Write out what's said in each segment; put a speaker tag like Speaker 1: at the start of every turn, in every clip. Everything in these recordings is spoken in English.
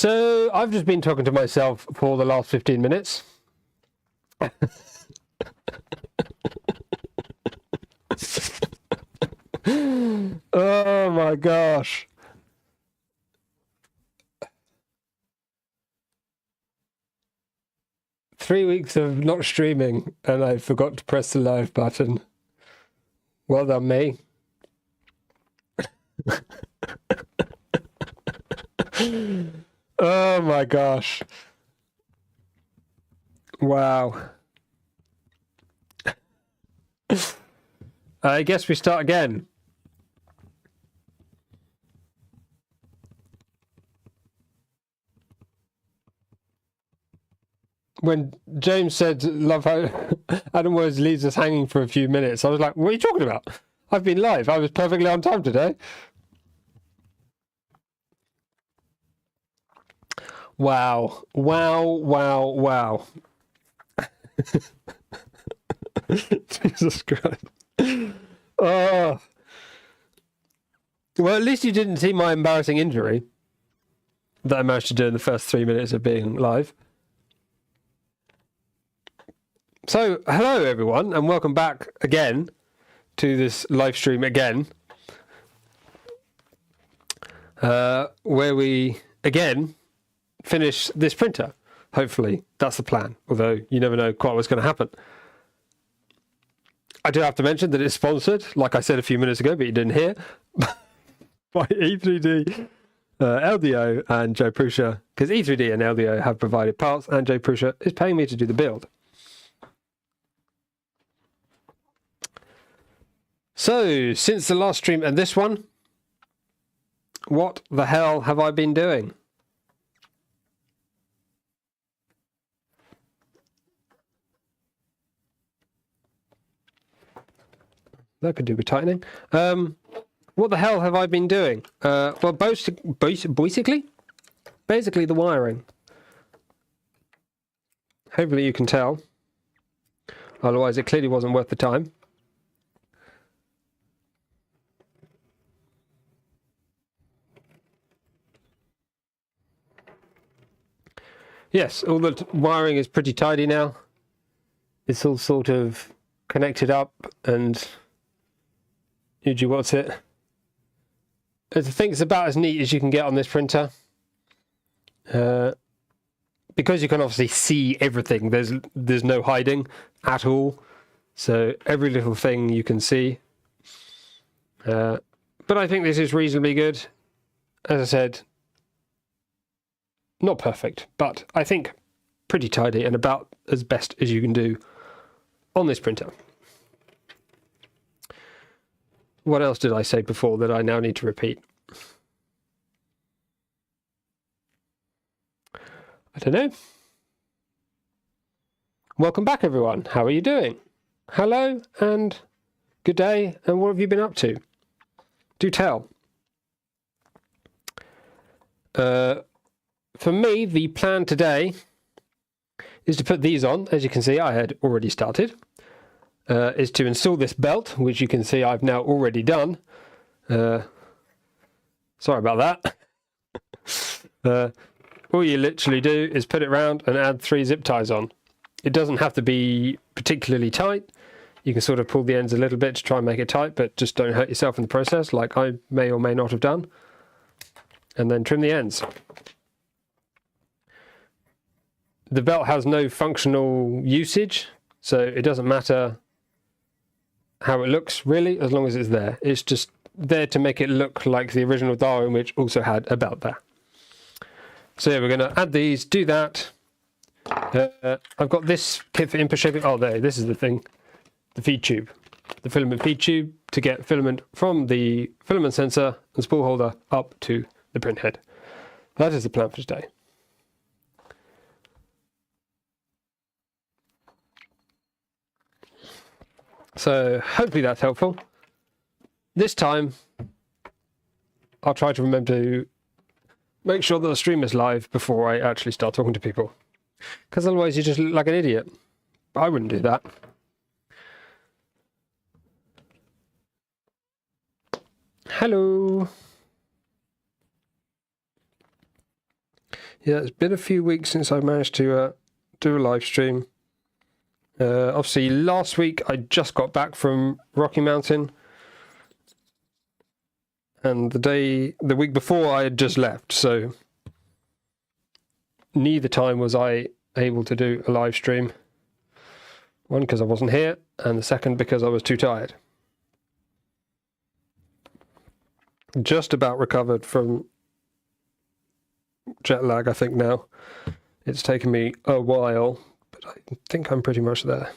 Speaker 1: So I've just been talking to myself for the last 15 minutes. Oh my gosh. Three weeks of not streaming and I forgot to press the live button. Well done, me. Oh my gosh. Wow. I guess we start again. When James said, love how Adam Words leaves us hanging for a few minutes, I was like, what are you talking about? I've been live. I was perfectly on time today. Wow. Wow, wow, wow. Jesus Christ. Oh. Well, at least you didn't see my embarrassing injury that I managed to do in the first 3 minutes of being live. So, hello everyone, and welcome back again to this live stream again, where we again finish this printer. Hopefully, that's the plan, although you never know quite what's going to happen. I do have to mention that it's sponsored, like I said a few minutes ago, but you didn't hear, by E3D, LDO and Jo Prusa, because E3D and LDO have provided parts, and Jo Prusa is paying me to do the build. So, since the last stream and this one, what the hell have I been doing? That could do with tightening. What the hell have I been doing? Well, basically the wiring. Hopefully you can tell. Otherwise, it clearly wasn't worth the time. Yes, all the wiring is pretty tidy now. It's all sort of connected up and what's it? I think it's about as neat as you can get on this printer. Because you can obviously see everything, there's no hiding at all. So every little thing you can see. But I think this is reasonably good. As I said, not perfect, but I think pretty tidy and about as best as you can do on this printer. What else did I say before that I now need to repeat? I don't know. Welcome back, everyone. How are you doing? Hello and good day, and what have you been up to? Do tell. For me, the plan today is to put these on. As you can see, I had already started. Is to install this belt, which you can see I've now already done. Sorry about that. All you literally do is put it around and add 3 zip ties on. It doesn't have to be particularly tight. You can sort of pull the ends a little bit to try and make it tight, but just don't hurt yourself in the process, like I may or may not have done. And then trim the ends. The belt has no functional usage, so it doesn't matter how it looks, really, as long as it's there. It's just there to make it look like the original Darwin, which also had a belt there. So yeah, we're going to add these, do that. I've got this kit for input shaping. Oh, there, this is the thing. The feed tube. The filament feed tube to get filament from the filament sensor and spool holder up to the print head. That is the plan for today. So hopefully that's helpful. This time, I'll try to remember to make sure that the stream is live before I actually start talking to people. Because otherwise you just look like an idiot. I wouldn't do that. Hello. Yeah, it's been a few weeks since I managed to do a live stream. Obviously, last week I just got back from Rocky Mountain, and the week before I had just left, so neither time was I able to do a live stream. One, because I wasn't here, and the second, because I was too tired. Just about recovered from jet lag, I think now. It's taken me a while, but I think I'm pretty much there.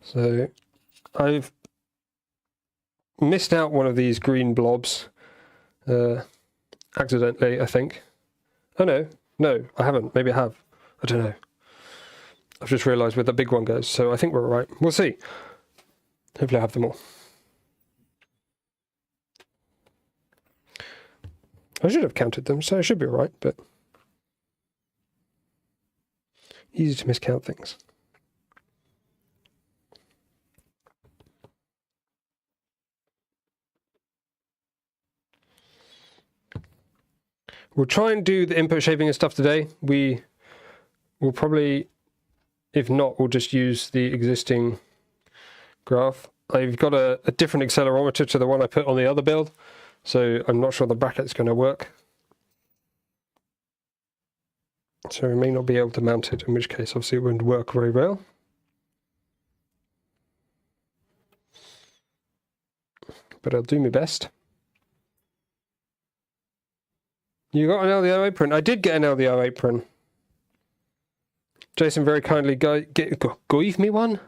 Speaker 1: So I've missed out one of these green blobs accidentally, I think. Oh no, I haven't. Maybe I have. I don't know. I've just realised where the big one goes, so I think we're all right. We'll see. Hopefully I have them all. I should have counted them, so I should be all right, but easy to miscount things. We'll try and do the input shaping and stuff today. We will probably, if not, we'll just use the existing graph. I've got a different accelerometer to the one I put on the other build, so I'm not sure the bracket's going to work. So we may not be able to mount it, in which case obviously it wouldn't work very well. But I'll do my best. You got an LDO apron? I did get an LDO apron. Jason very kindly gave me one.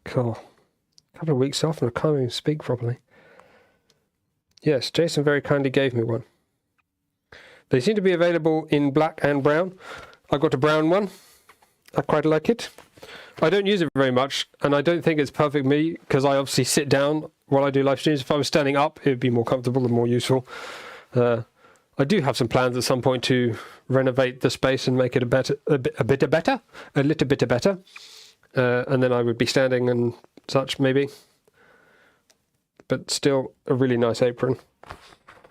Speaker 1: Cool. A couple of weeks off and I can't even speak properly. Yes, Jason very kindly gave me one. They seem to be available in black and brown. I got a brown one. I quite like it. I don't use it very much, and I don't think it's perfect me, because I obviously sit down while I do live streams. If I was standing up, it would be more comfortable and more useful. I do have some plans at some point to renovate the space and make it a bit better, and then I would be standing and such maybe. But still, a really nice apron.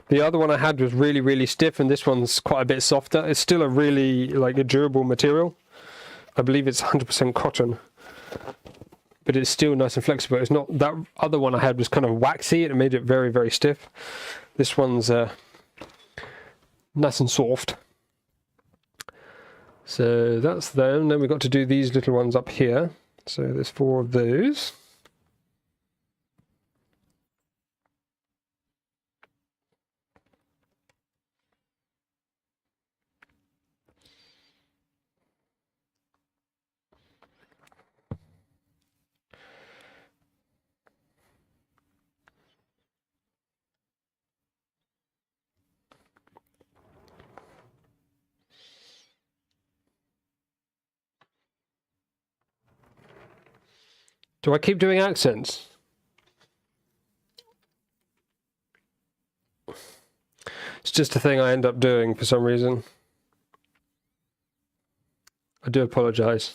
Speaker 1: The other one I had was really, really stiff, and this one's quite a bit softer. It's still a really a durable material. I believe it's 100% cotton, but it's still nice and flexible. It's not, that other one I had was kind of waxy. It made it very, very stiff. This one's nice and soft. So that's them. Then we've got to do these little ones up here. So there's 4 of those. Do I keep doing accents? It's just a thing I end up doing for some reason. I do apologise.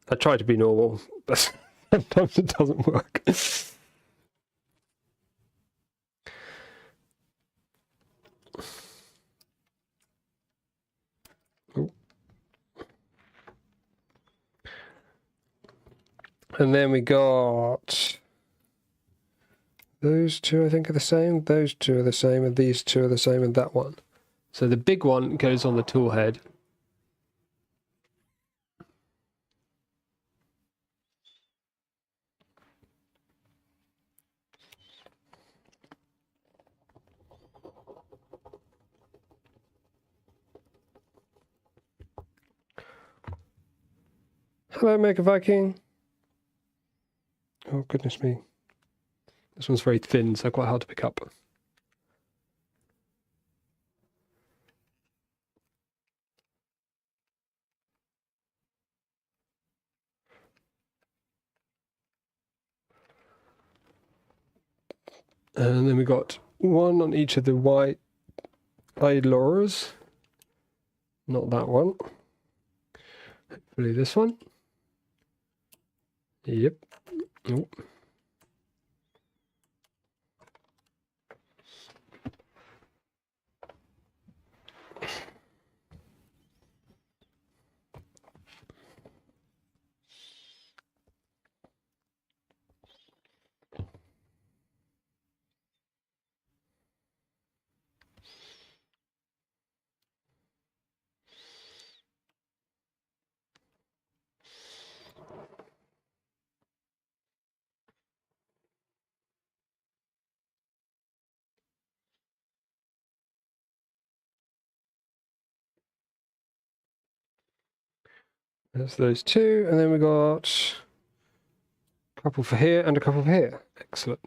Speaker 1: I try to be normal, but sometimes it doesn't work. And then we got those 2, I think, are the same. Those 2 are the same, and these 2 are the same, and that one. So the big one goes on the tool head. Hello, Maker Viking. Oh, goodness me. This one's very thin, so quite hard to pick up. And then we got 1 on each of the white eyelures. Not that one. Hopefully this one. Yep. Oh. There's those two, and then we got a couple for here and a couple for here. Excellent.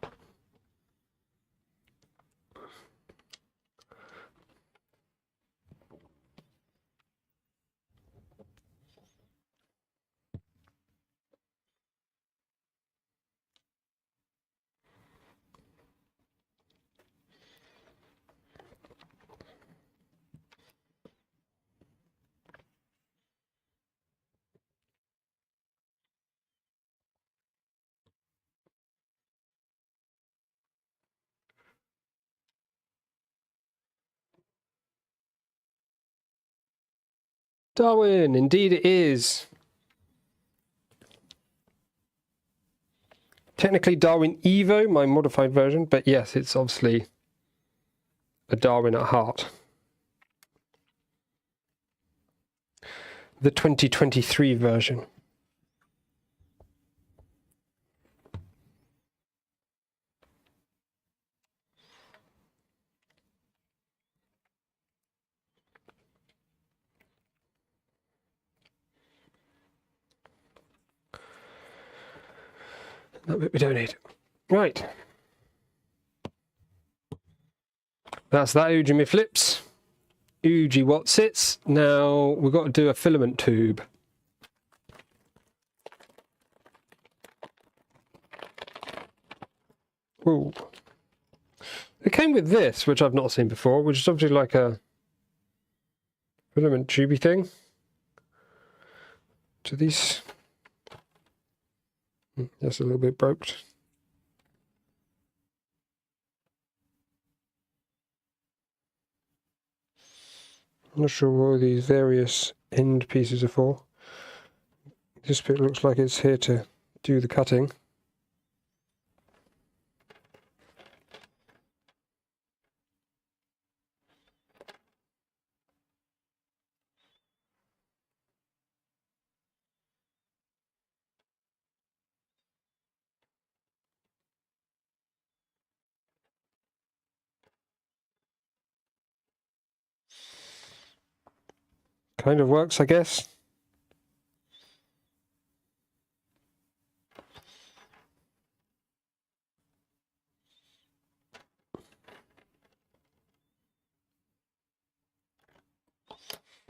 Speaker 1: Darwin, indeed it is. Technically Darwin Evo, my modified version, but yes, it's obviously a Darwin at heart. The 2023 version. That bit we don't need. Right. That's that Uji me flips. Uji what sits. Now we've got to do a filament tube. Ooh. It came with this, which I've not seen before, which is obviously like a filament tubey thing. To these. That's a little bit broke. I'm not sure what these various end pieces are for. This bit looks like it's here to do the cutting. Kind of works, I guess.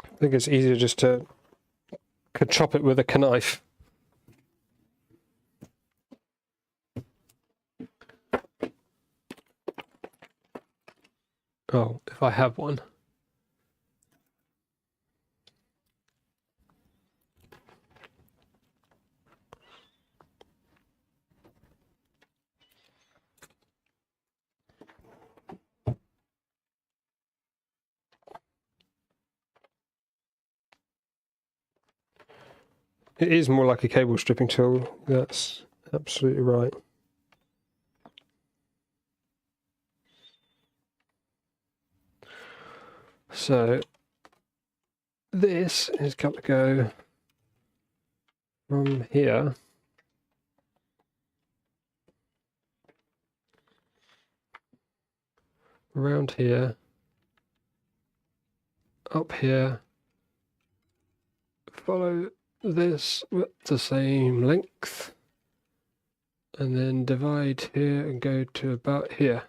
Speaker 1: I think it's easier just to chop it with a knife. Oh, if I have one. It is more like a cable stripping tool. That's absolutely right. So this is got to go from here around here, up here, follow this with the same length, and then divide here and go to about here.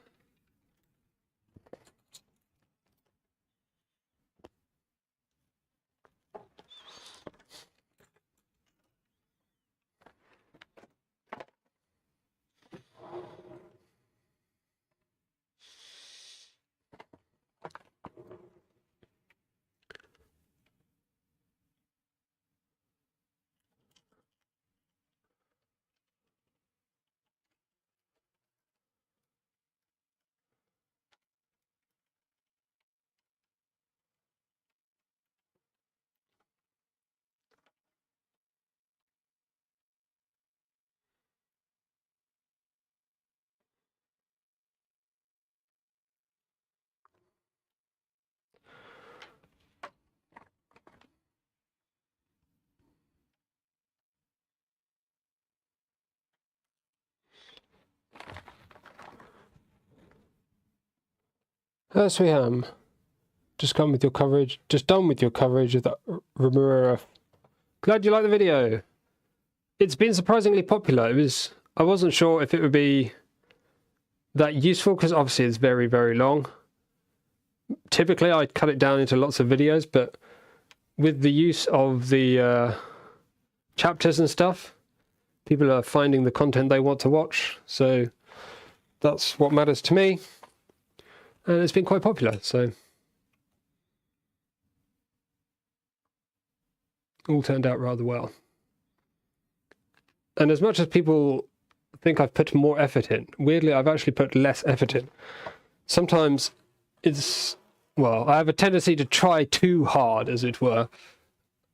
Speaker 1: As we am. Just done with your coverage of the Remura. Glad you like the video. It's been surprisingly popular. I wasn't sure if it would be that useful because obviously it's very, very long. Typically I'd cut it down into lots of videos, but with the use of the chapters and stuff, people are finding the content they want to watch. So that's what matters to me. And it's been quite popular, so all turned out rather well. And as much as people think I've put more effort in, weirdly I've actually put less effort in. Sometimes it's, well, I have a tendency to try too hard, as it were.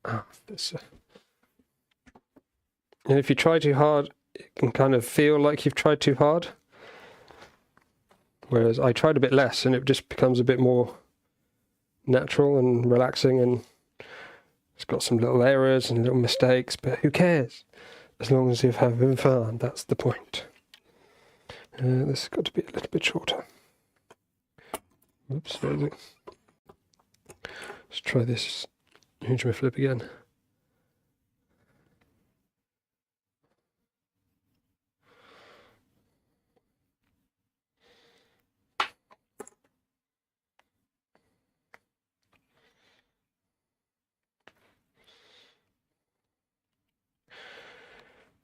Speaker 1: And if you try too hard, it can kind of feel like you've tried too hard. Whereas I tried a bit less and it just becomes a bit more natural and relaxing, and it's got some little errors and little mistakes, but who cares? As long as you're having fun, that's the point. This has got to be a little bit shorter. Oops, let's try this hinge my flip again.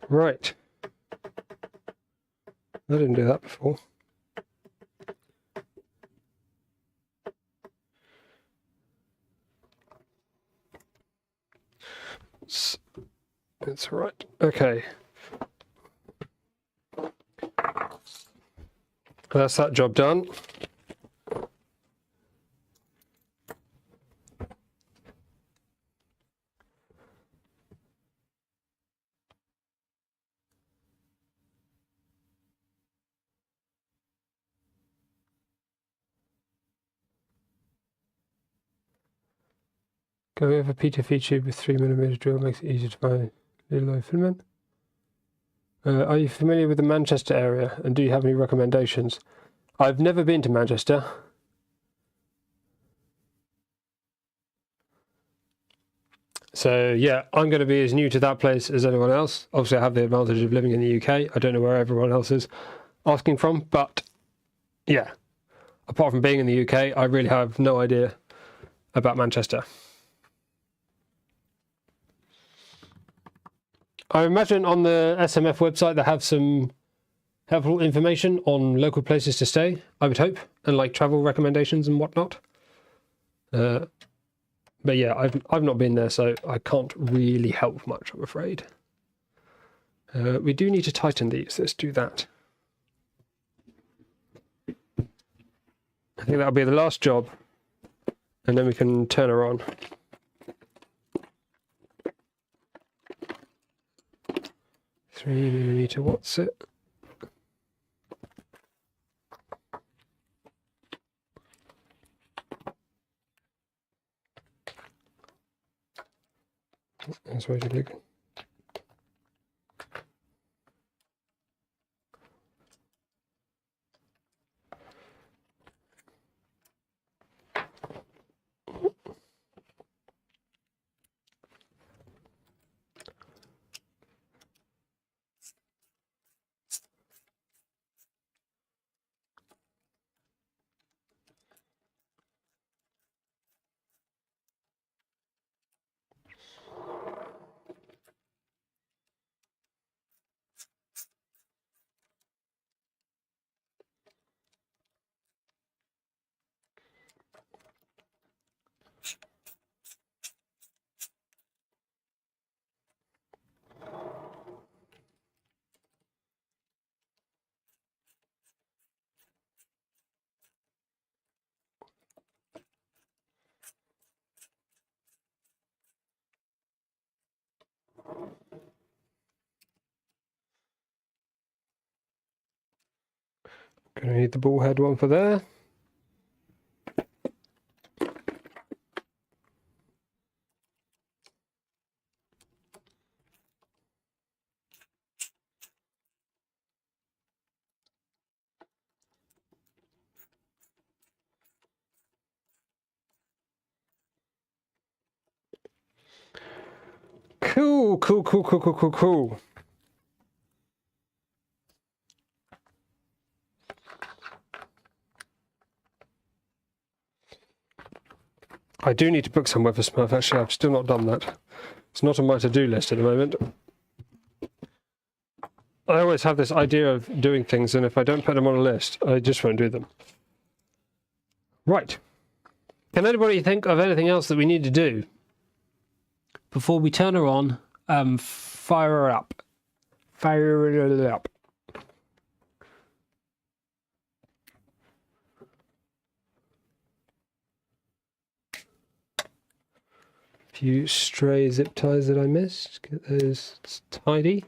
Speaker 1: Right. I didn't do that before. It's all right. Okay. That's that job done. Going over P2V tube with 3mm drill makes it easier to find little filament. Are you familiar with the Manchester area, and do you have any recommendations? I've never been to Manchester. So yeah, I'm going to be as new to that place as anyone else. Obviously I have the advantage of living in the UK. I don't know where everyone else is asking from, but yeah, apart from being in the UK, I really have no idea about Manchester. I imagine on the SMF website they have some helpful information on local places to stay, I would hope, and like travel recommendations and whatnot. But yeah, I've not been there, so I can't really help much, I'm afraid. We do need to tighten these. Let's do that. I think that'll be the last job, and then we can turn her on. Three millimeter, what's it? That's where you look. Gonna need the ball head one for there. Cool, cool, cool, cool, cool, cool, cool. I do need to book somewhere for Smurf, actually. I've still not done that. It's not on my to-do list at the moment. I always have this idea of doing things, and if I don't put them on a list, I just won't do them. Right. Can anybody think of anything else that we need to do before we turn her on? Fire her up. Fire her up. Few stray zip ties that I missed. Get those tidy.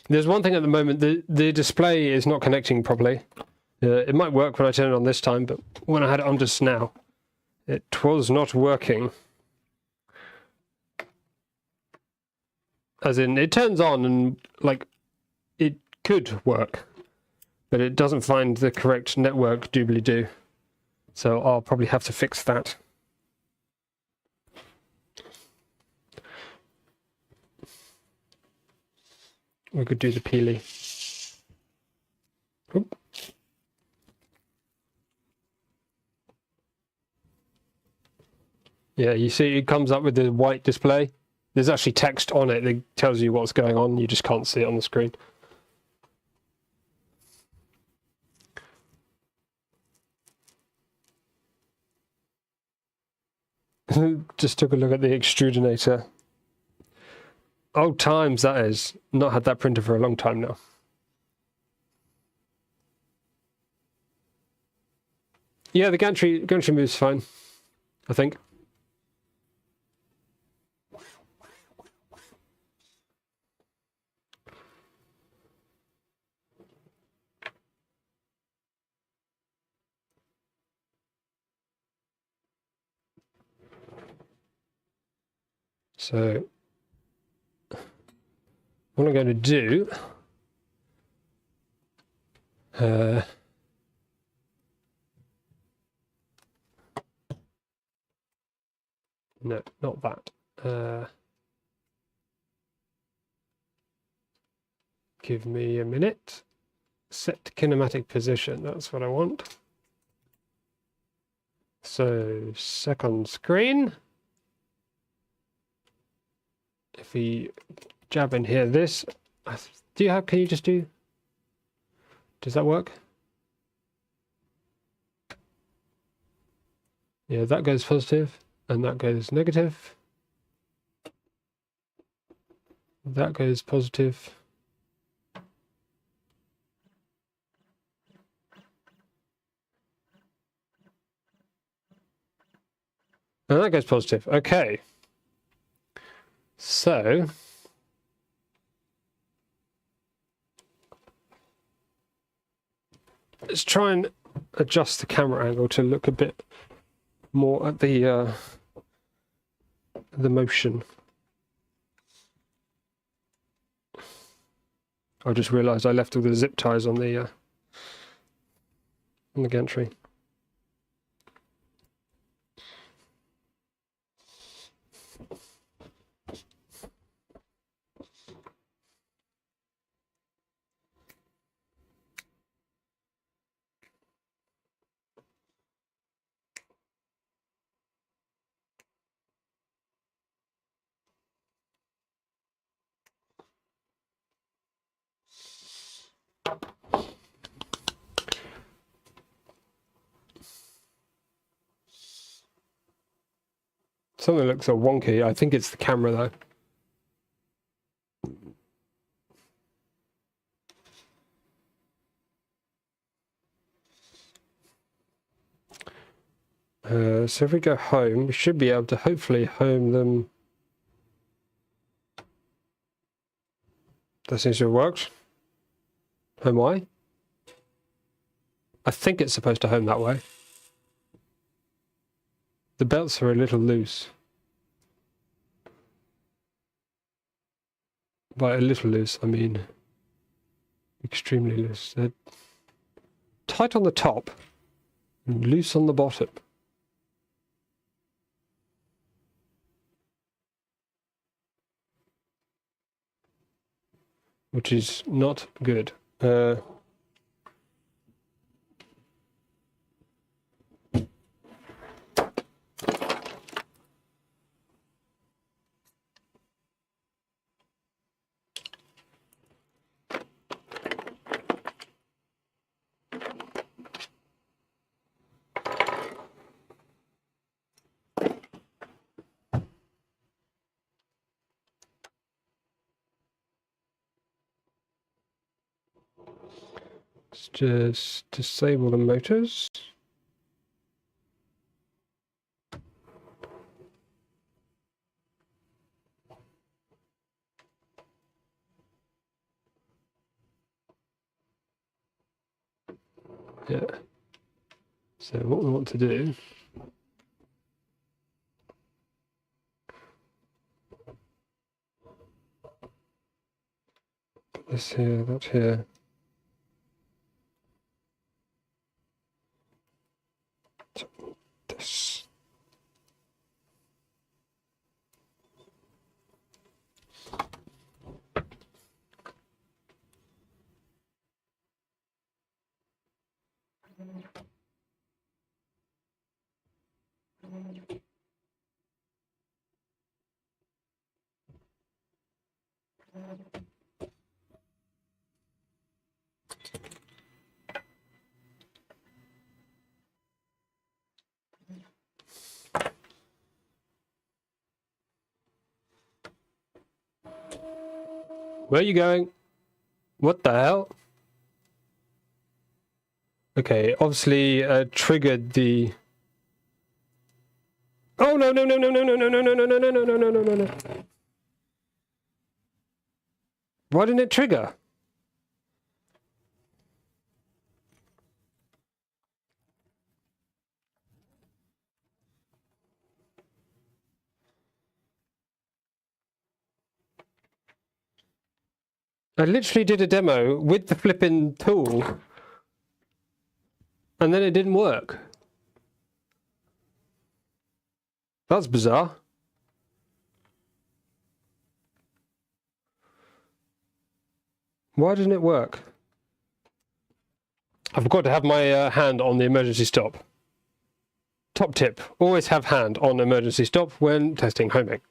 Speaker 1: There's one thing at the moment, the display is not connecting properly. It might work when I turn it on this time, but when I had it on just now, it was not working. As in, it turns on and, like, it could work, but it doesn't find the correct network doobly-doo. So I'll probably have to fix that. We could do the peely. Oop. Yeah, you see it comes up with the white display. There's actually text on it that tells you what's going on. You just can't see it on the screen. Just took a look at the extrudinator. Old times, that is. Not had that printer for a long time now. Yeah, the gantry moves fine, I think. So what I'm going to do, no, not that. Give me a minute. Set kinematic position, that's what I want. So, second screen. If we jab in here this, can you just do, does that work? Yeah, that goes positive and that goes negative. That goes positive. And that goes positive. Okay. So let's try and adjust the camera angle to look a bit more at the motion. I just realised I left all the zip ties on the gantry. Something looks so wonky. I think it's the camera though. So if we go home, we should be able to hopefully home them. That seems to have worked. Home Y. I think it's supposed to home that way. The belts are a little loose. By a little loose, I mean extremely loose. tight on the top and loose on the bottom. Which is not good. Let's just disable the motors. Yeah. So what we want to do this here, that here. This. Where are you going? What the hell? Okay, obviously triggered the... Oh no no no no no no no no no no no no no no no no no. Why didn't it trigger? I literally did a demo with the flipping tool and then it didn't work. That's bizarre. Why didn't it work? I forgot to have my hand on the emergency stop. Top tip, always have hand on emergency stop when testing homing.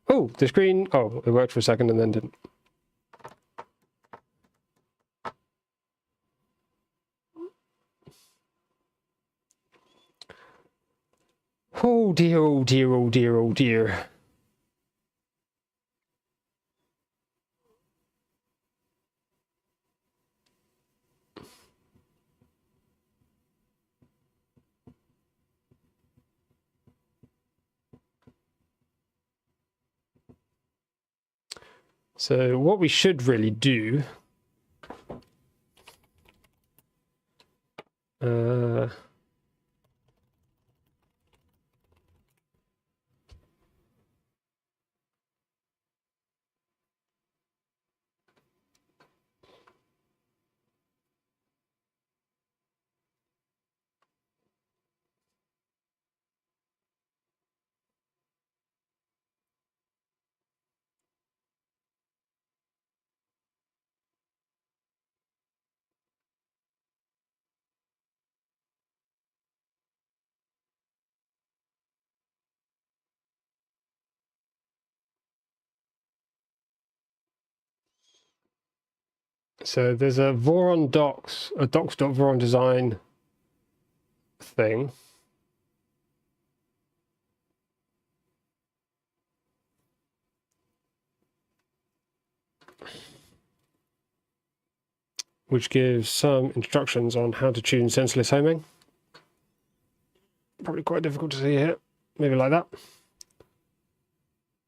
Speaker 1: Oh, the screen, oh, it worked for a second and then didn't. Oh dear, oh dear, oh dear, oh dear. So what we should really do so there's a Voron docs, a docs.voron design thing. Which gives some instructions on how to tune sensorless homing. Probably quite difficult to see here. Maybe like that.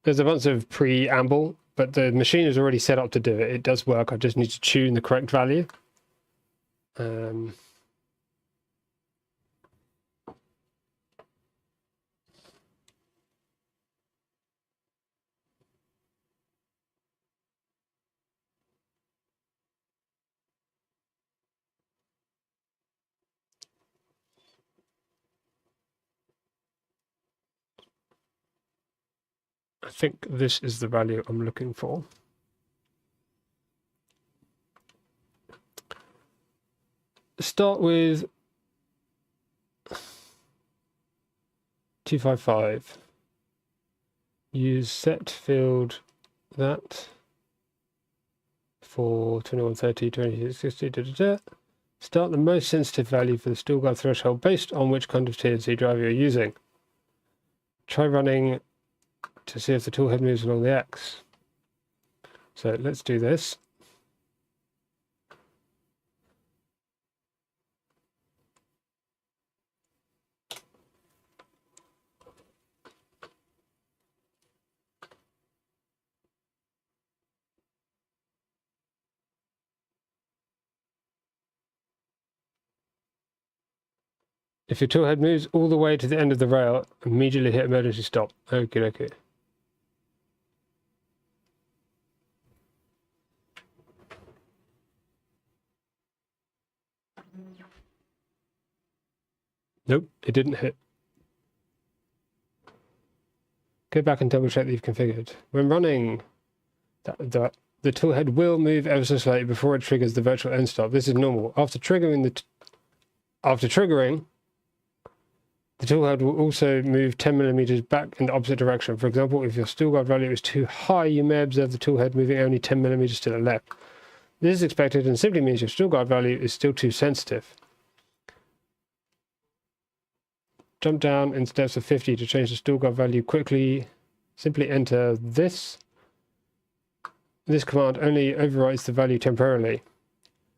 Speaker 1: There's a bunch of preamble, but the machine is already set up to do it. It does work. I just need to tune the correct value. think this is the value I'm looking for. Start with 255. Use set field that for 2130, 2660, Start the most sensitive value for the stall guard threshold based on which kind of TNC driver you're using. Try running to see if the tool head moves along the X. So let's do this. If your tool head moves all the way to the end of the rail, immediately hit emergency stop. Okay. Nope, it didn't hit. Go back and double check that you've configured. When running, the tool head will move ever so slightly before it triggers the virtual end stop. This is normal. After triggering, the tool head will also move 10 millimeters back in the opposite direction. For example, if your stall guard value is too high, you may observe the tool head moving only 10 millimeters to the left. This is expected and simply means your stall guard value is still too sensitive. Jump down in steps of 50 to change the stall guard value quickly. Simply enter this. This command only overwrites the value temporarily.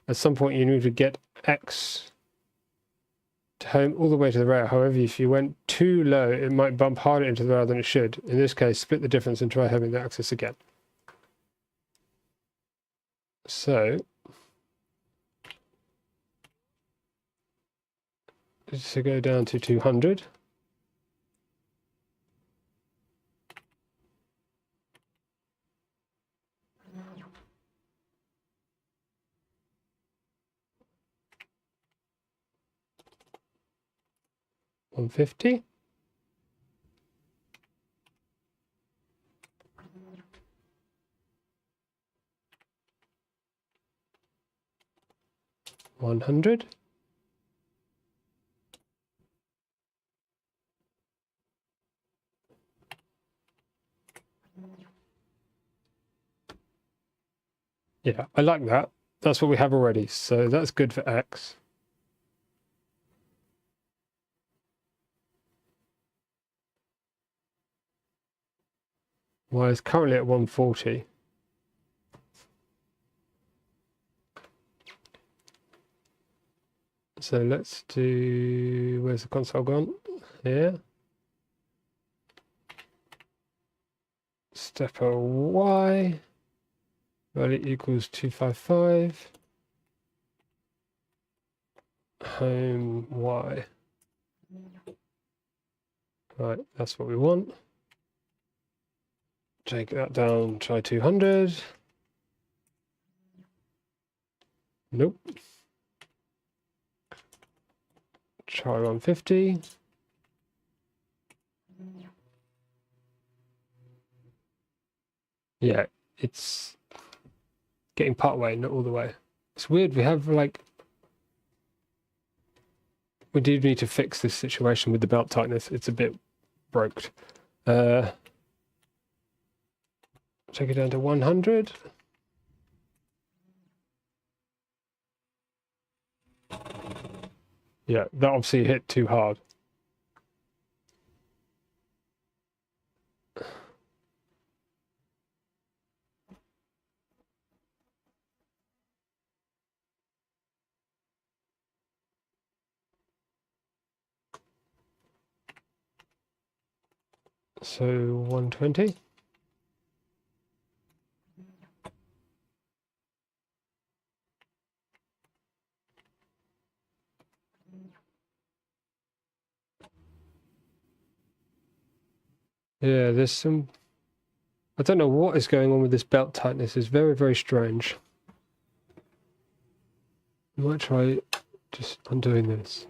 Speaker 1: At some point you need to get X to home all the way to the rail. However, if you went too low, it might bump harder into the rail than it should. In this case, split the difference and try homing the axis again. So go down to 200. $150. $100. Yeah, I like that. That's what we have already, so that's good for X. Y is currently at 140. So let's do, where's the console gone? Here. Stepper Y, value equals 255. Home Y. Right, that's what we want. Take that down, try 200. Nope. Try 150. Yeah, it's getting part way, not all the way. It's weird, we have like, we do need to fix this situation with the belt tightness. It's a bit broke. Take it down to 100. Yeah, that obviously hit too hard. So 120. Yeah, there's some, I don't know what is going on with this belt tightness. It's very, very strange. I might try just undoing this.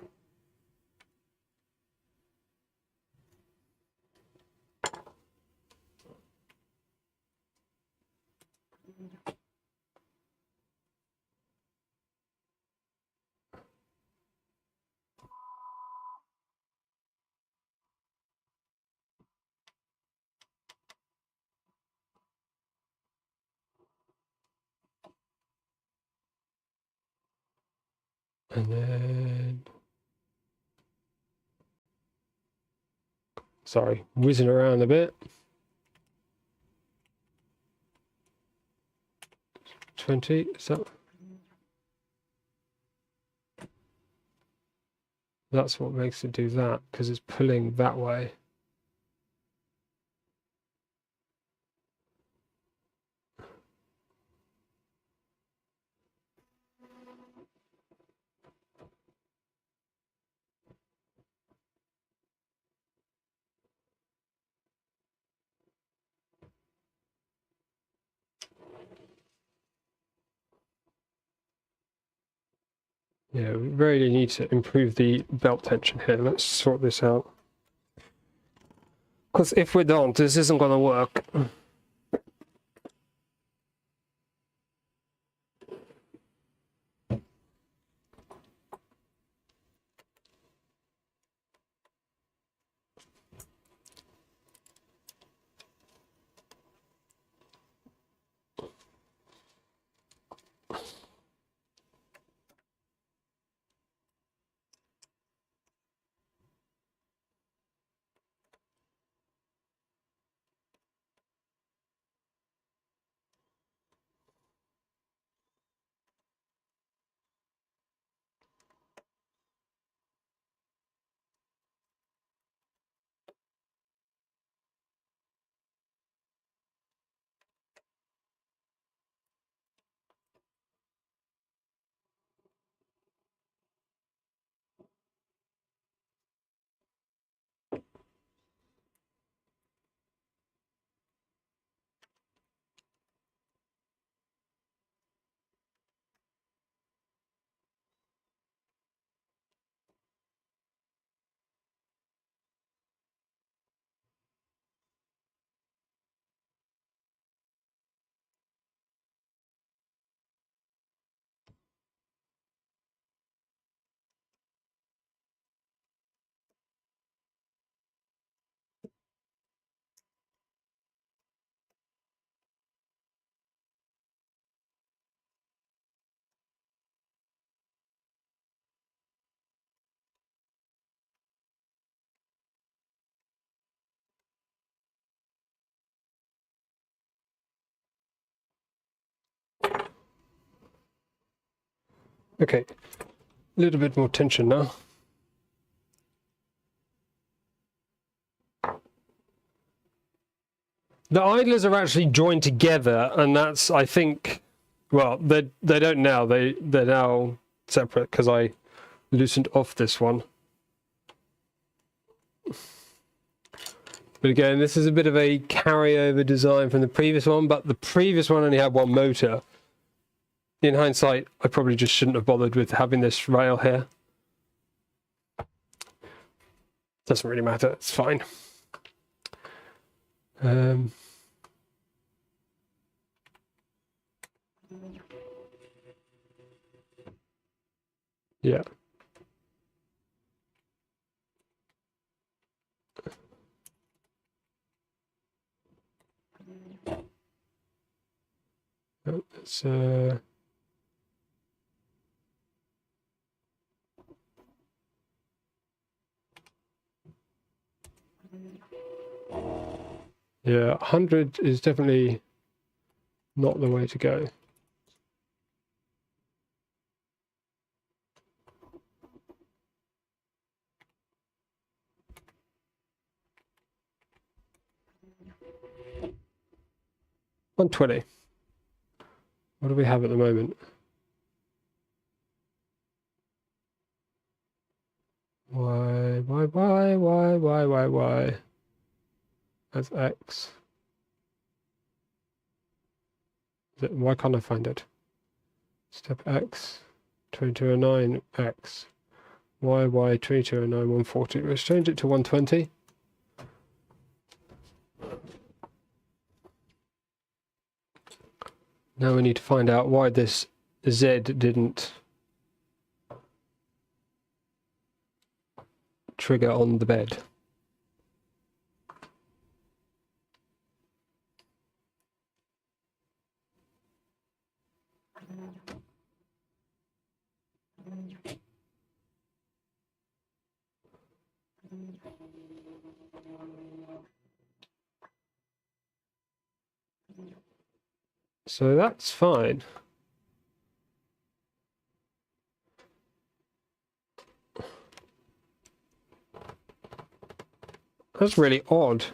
Speaker 1: And then, sorry, whizzing around a bit. 20, so that's what makes it do that, because it's pulling that way. Yeah, we really need to improve the belt tension here. Let's sort this out. Because if we don't, this isn't going to work. Okay, a little bit more tension now. The idlers are actually joined together, and that's, I think, well, they don't now. They're now separate because I loosened off this one. But again, this is a bit of a carryover design from the previous one, but the previous one only had one motor. In hindsight, I probably just shouldn't have bothered with having this rail here. Doesn't really matter, it's fine. Yeah. It's yeah, 100 is definitely not the way to go. $120. What do we have at the moment? Why? That's X. Why can't I find it? Step X, 2209 X. Y 2209 140. Let's change it to 120. Now we need to find out why this Z didn't trigger on the bed. So that's fine. That's really odd.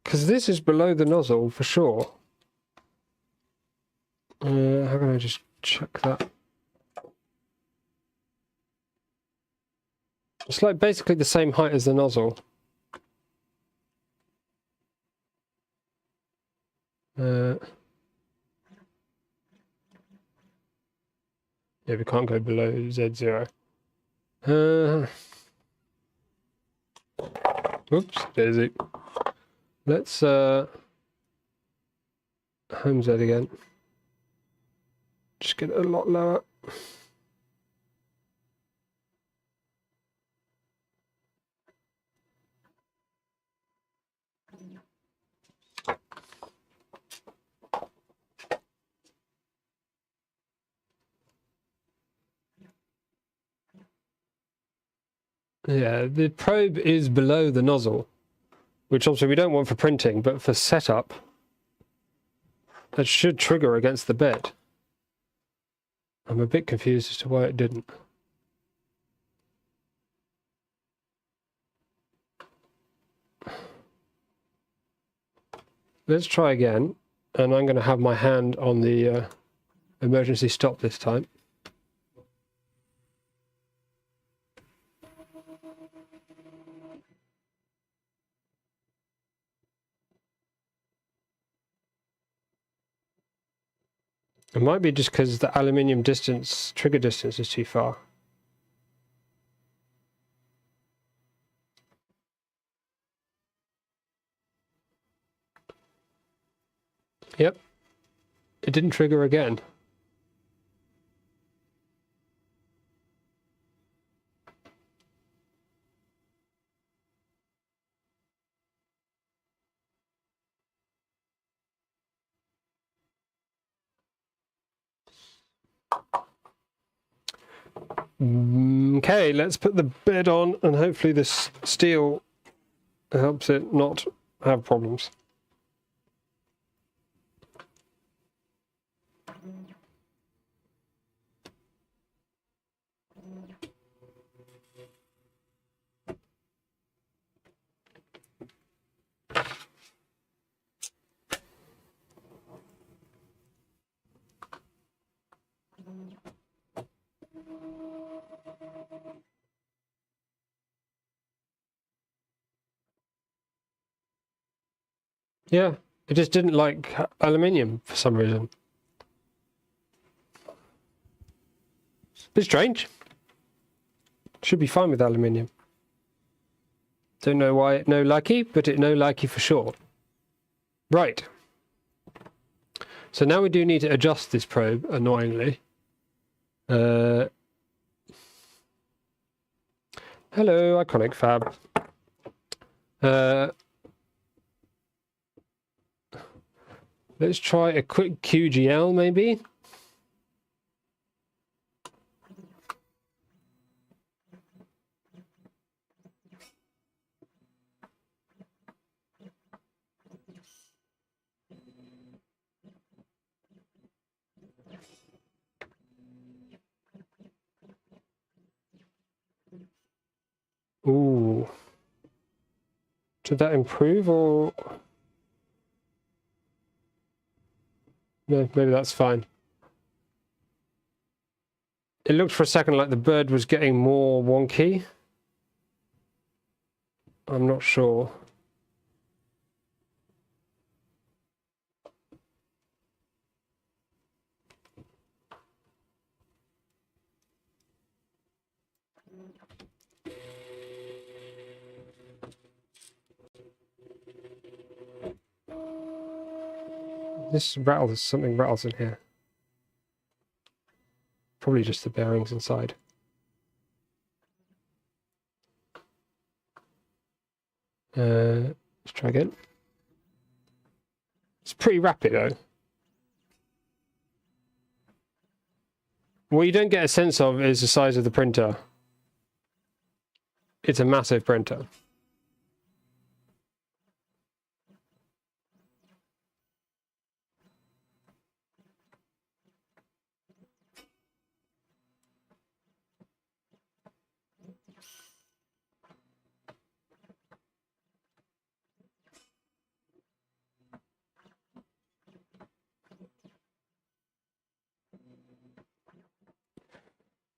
Speaker 1: Because this is below the nozzle for sure. How can I just check that? It's like basically the same height as the nozzle. Yeah, we can't go below Z0. Oops, daisy. Let's home Z again. Just get it a lot lower. Yeah, the probe is below the nozzle, which obviously we don't want for printing, but for setup, that should trigger against the bed. I'm a bit confused as to why it didn't. Let's try again, and I'm going to have my hand on the emergency stop this time. It might be just because the aluminium distance, trigger distance is too far. Yep. It didn't trigger again. Okay, let's put the bed on and hopefully this steel helps it not have problems. Yeah, it just didn't like aluminium for some reason. Bit strange. Should be fine with aluminium. Don't know why it no likey, but it no likey for sure. Right. So now we do need to adjust this probe, annoyingly. Hello, Iconic Fab. Let's try a quick QGL, maybe. Ooh. Did that improve or... No, maybe that's fine. It looked for a second like the bird was getting more wonky. I'm not sure. This rattles, something rattles in here. Probably just the bearings inside. Let's try again. It's pretty rapid though. What you don't get a sense of is the size of the printer. It's a massive printer.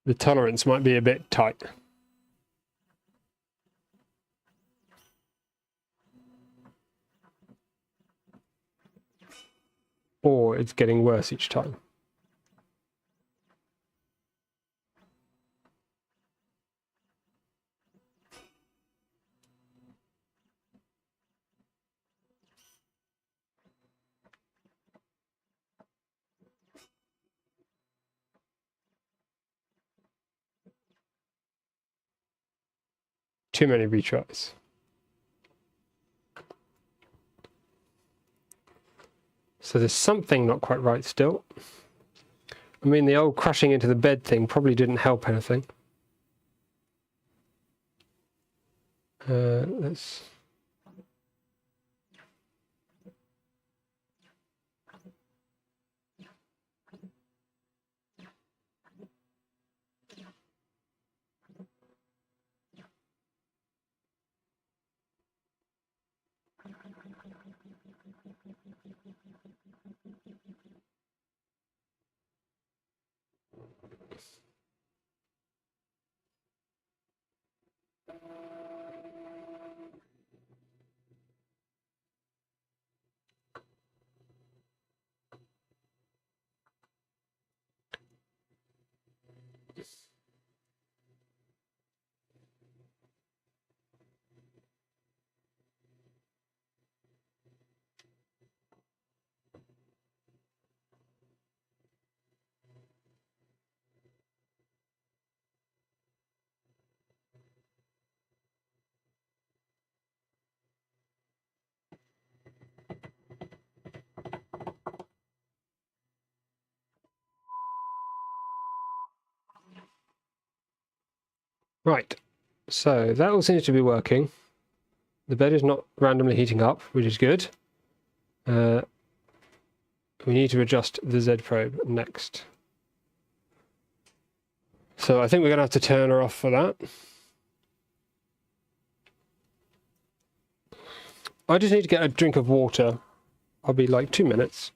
Speaker 1: The tolerance might be a bit tight. Or it's getting worse each time. Too many retries. So there's something not quite right still. I mean, the old crashing into the bed thing probably didn't help anything. Let's... Right, so that all seems to be working. The bed is not randomly heating up, which is good. We need to adjust the Z probe next. So I think we're going to have to turn her off for that. I just need to get a drink of water. I'll be like 2 minutes.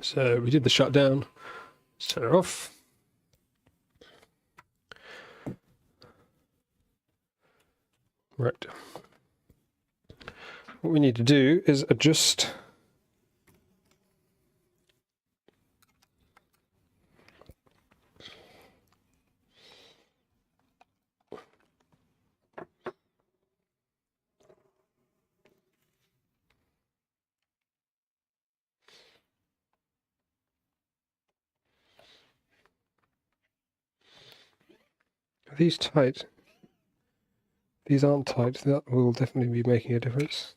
Speaker 1: So we did the shutdown. Let's turn her off. Right. What we need to do is adjust Are these tight? These aren't tight. That will definitely be making a difference.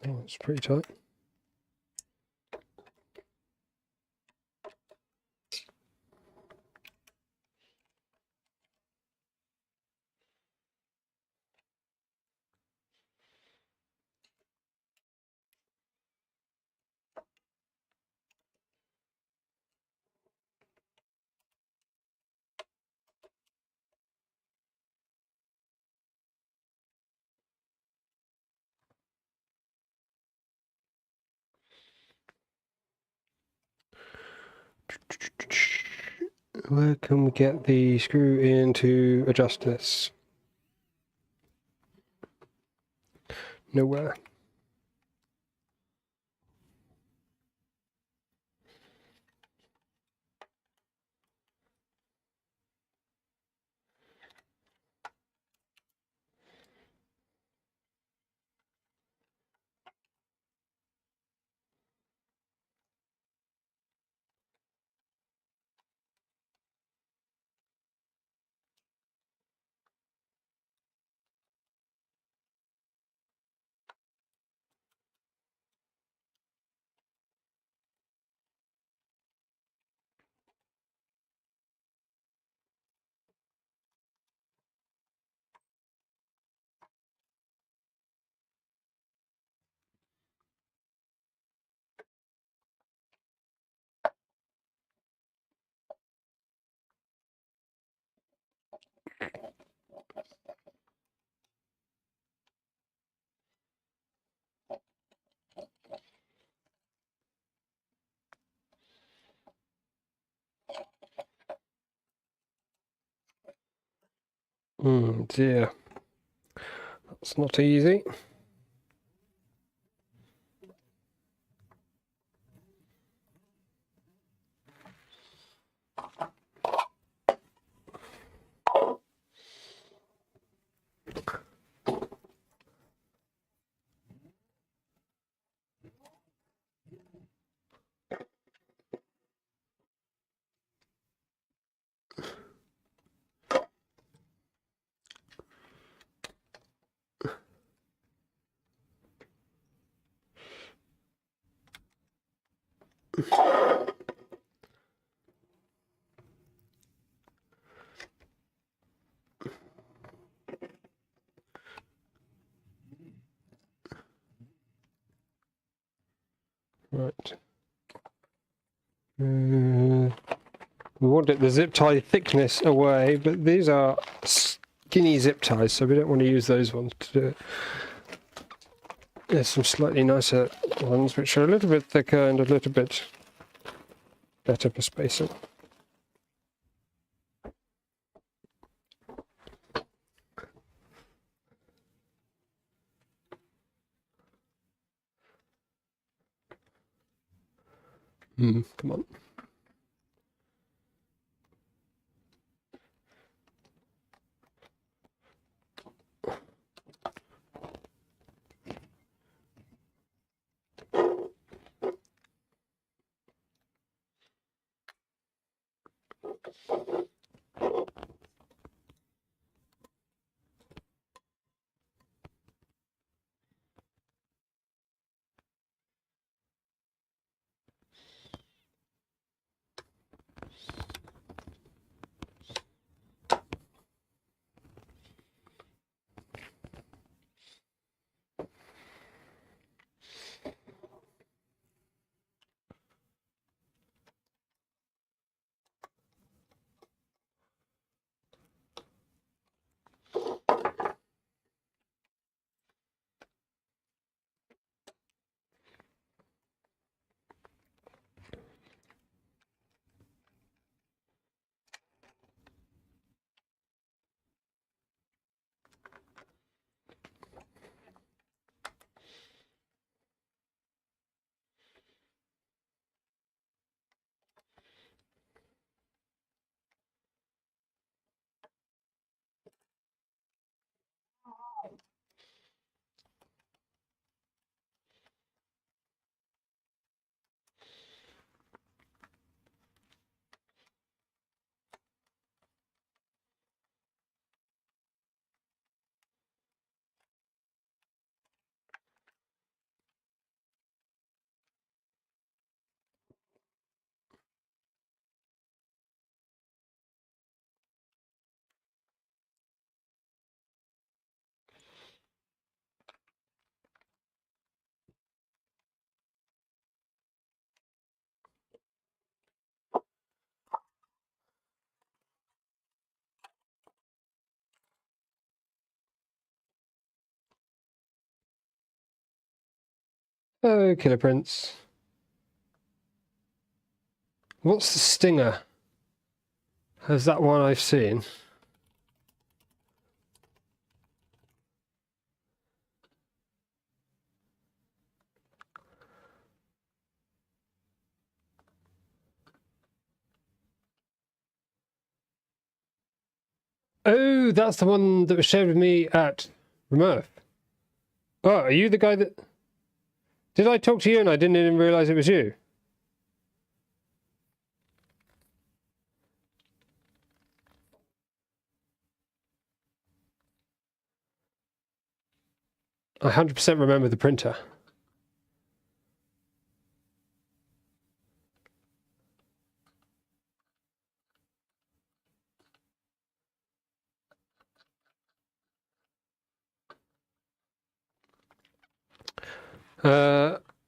Speaker 1: Oh, it's pretty tight. where can we get the screw in to adjust this? Nowhere. Dear. That's not easy. Right. We wanted the zip tie thickness away, but these are skinny zip ties, so we don't want to use those ones to do it. There's some slightly nicer ones which are a little bit thicker and a little bit better for spacing. Come on. Oh, Killer Prince. What's the stinger? Is that one I've seen? Oh, that's the one that was shared with me at RepRap. Oh, are you the guy that... Did I talk to you and I didn't even realise it was you? I 100% remember the printer.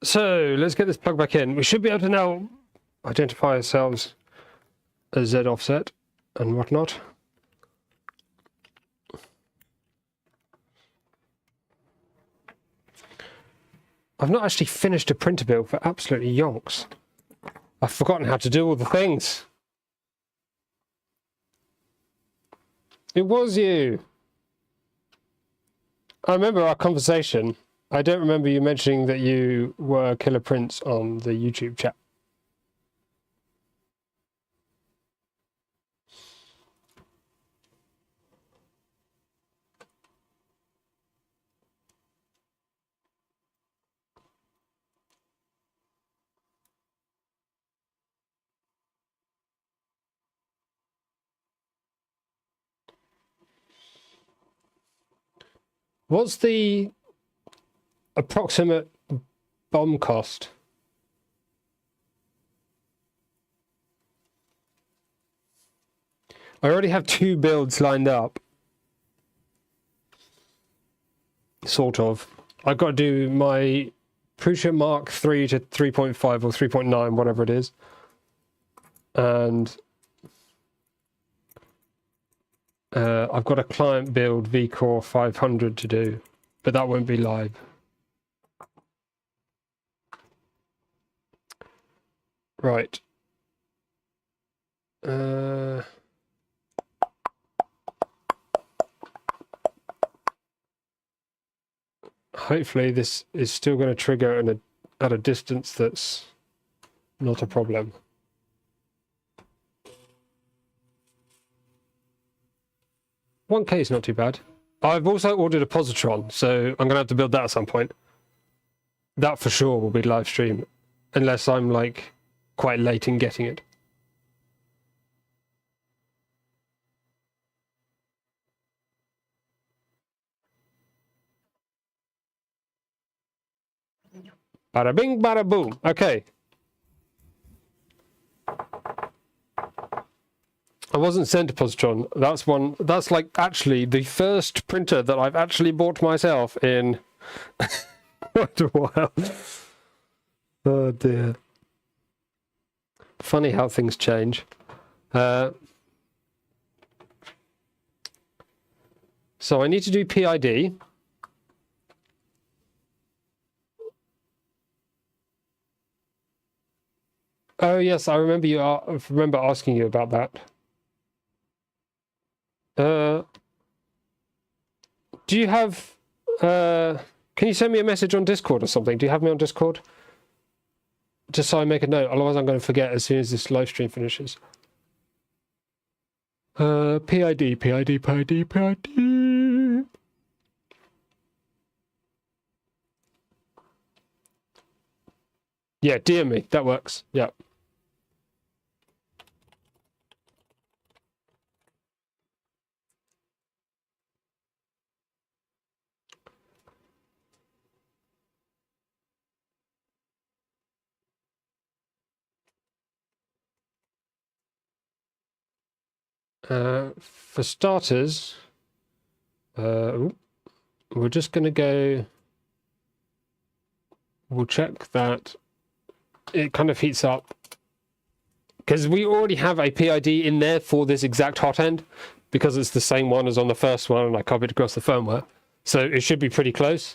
Speaker 1: So let's get this plug back in. We should be able to now identify ourselves as Z offset and whatnot. I've not actually finished a printer build for absolutely yonks. I've forgotten how to do all the things. It was you. I remember our conversation. I don't remember you mentioning that you were Killer Prince on the YouTube chat. What's the approximate bomb cost? I already have 2 builds lined up. Sort of. I've got to do my Prusa Mark 3 to 3.5 or 3.9, whatever it is. And I've got a client build VCore 500 to do, but that won't be live. Right. Hopefully this is still going to trigger at a distance that's not a problem. $1K is not too bad. I've also ordered a positron, so I'm going to have to build that at some point. That for sure will be live stream, unless I'm like quite late in getting it. Bada bing, bada boom. Okay. I wasn't sent a positron. That's like actually the first printer that I've actually bought myself in quite a while. Oh dear. Funny how things change. So I need to do PID. Oh yes, I remember asking you about that. Do you have can you send me a message on Discord or something? Do you have me on Discord? Just so I make a note, otherwise I'm going to forget as soon as this live stream finishes. PID. Yeah, DM me. That works. Yeah. For starters, we're just going to go... We'll check that it kind of heats up. Because we already have a PID in there for this exact hot end, because it's the same one as on the first one, and I copied across the firmware. So it should be pretty close.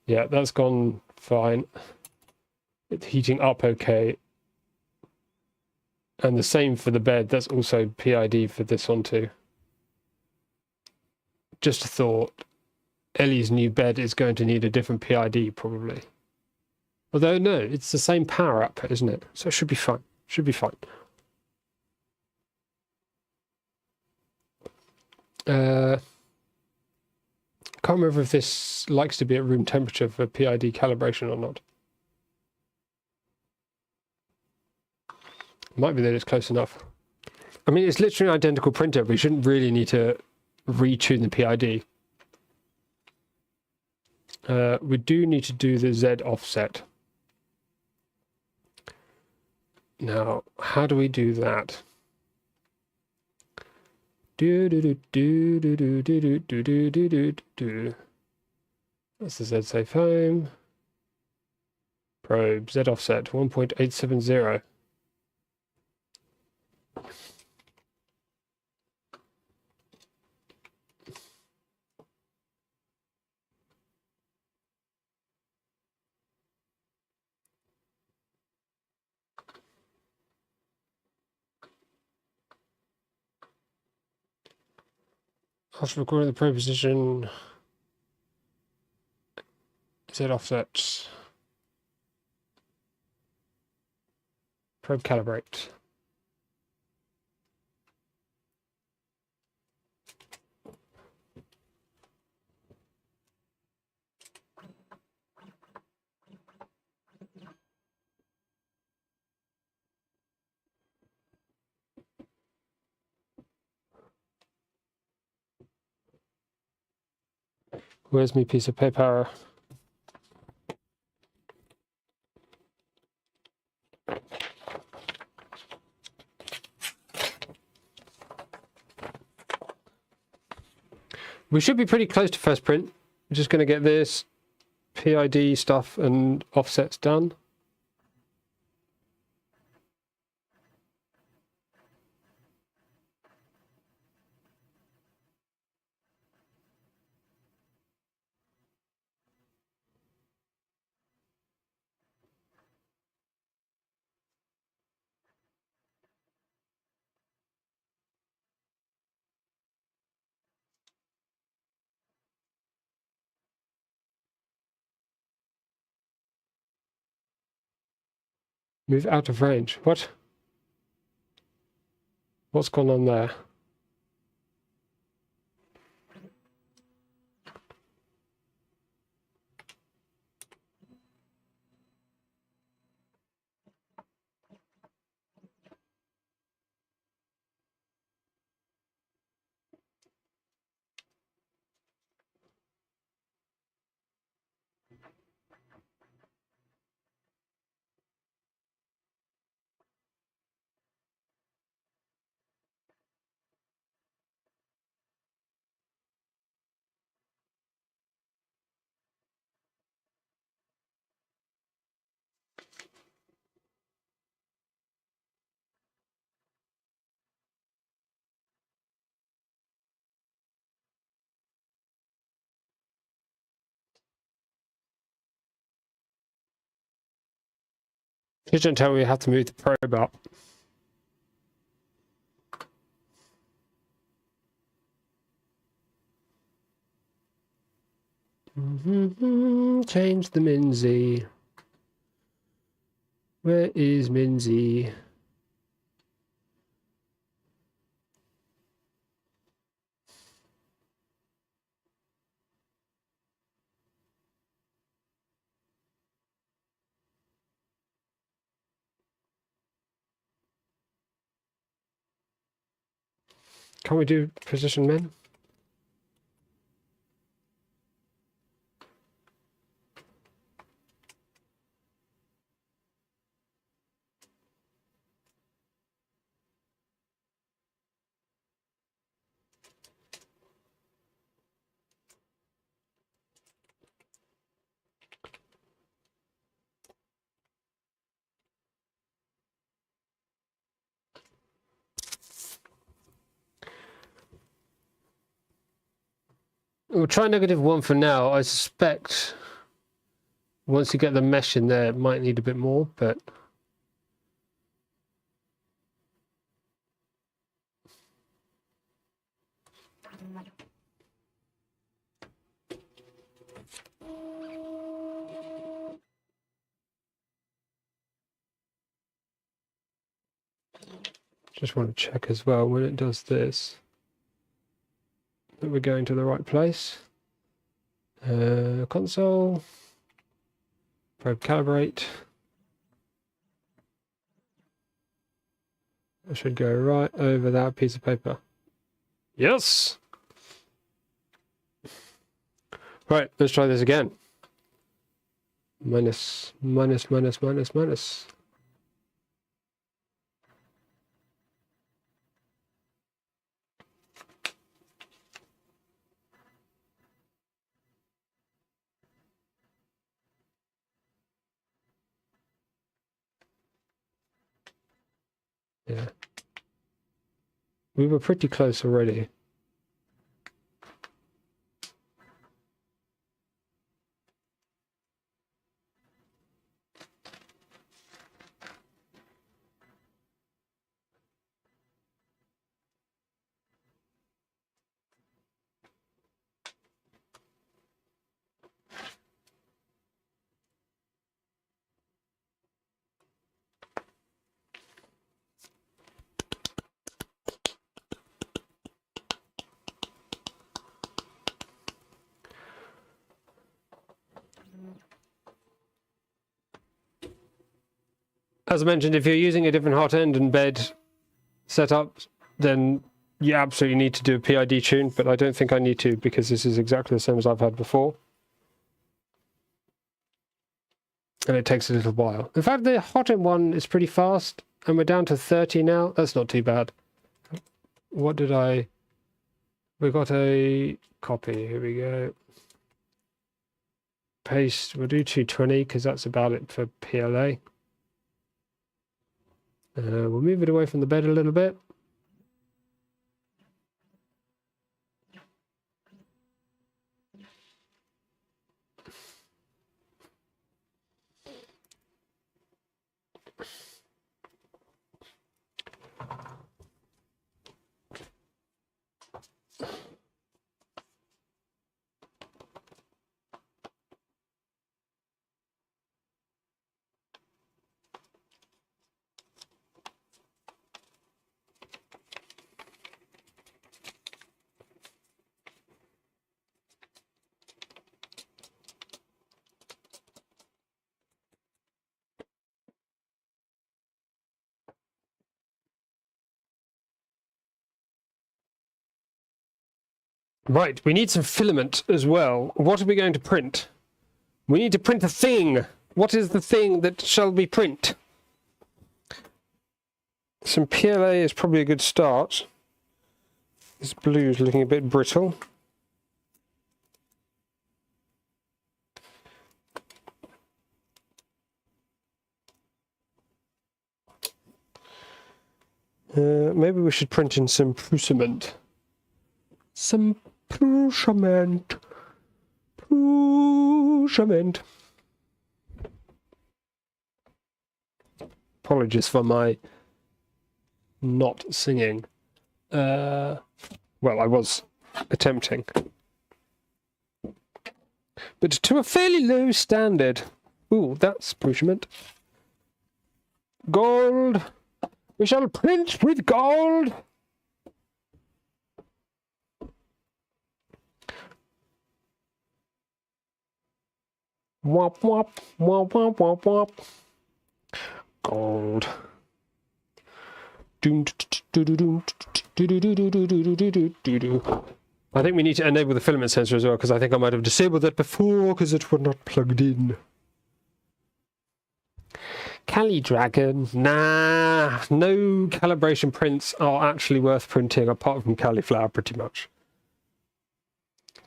Speaker 1: Yeah, that's gone fine. It's heating up okay. And the same for the bed, that's also PID for this one too. Just a thought, Ellie's new bed is going to need a different PID probably. Although no, it's the same power output, isn't it? So it should be fine. Should be fine. Can't remember if this likes to be at room temperature for PID calibration or not. Might be that it's close enough. I mean, it's literally an identical printer. We shouldn't really need to retune the PID. We do need to do the Z offset. Now, how do we do that? That's the Z safe home. Probe Z offset 1.870. After recording the probe position, Z offset, probe calibrate. Where's my piece of paper? We should be pretty close to first print. We're just going to get this PID stuff and offsets done. Move out of range. What? What's gone on there? Please don't tell me we have to move the probe up. Change the Minzy. Where is Minzy? Can't we do position min? We'll try -1 for now. I suspect once you get the mesh in there, it might need a bit more, but... Just want to check as well when it does this that we're going to the right place. Console, probe calibrate. I should go right over that piece of paper. Yes! Right, let's try this again. Minus, minus, minus, minus, minus. Yeah. We were pretty close already. As I mentioned, if you're using a different hot end and bed setup, then you absolutely need to do a PID tune, but I don't think I need to because this is exactly the same as I've had before. And it takes a little while. In fact, the hot end one is pretty fast, and we're down to 30 now. That's not too bad. What did I... We got a copy. Here we go. Paste. We'll do 220 because that's about it for PLA. We'll move it away from the bed a little bit. Right, we need some filament as well. What are we going to print? We need to print a thing. What is the thing that shall we print? Some PLA is probably a good start. This blue is looking a bit brittle. Maybe we should print in some Prusament. Some Prusament. Prusament. Apologies for my not singing. Well, I was attempting. But to a fairly low standard. Ooh, that's Prusament. Gold. We shall print with gold. Wop wop wop wop wop wop. Gold. I think we need to enable the filament sensor as well because I think I might have disabled that before because it was not plugged in. Cali Dragon, nah, no calibration prints are actually worth printing apart from Califlower pretty much.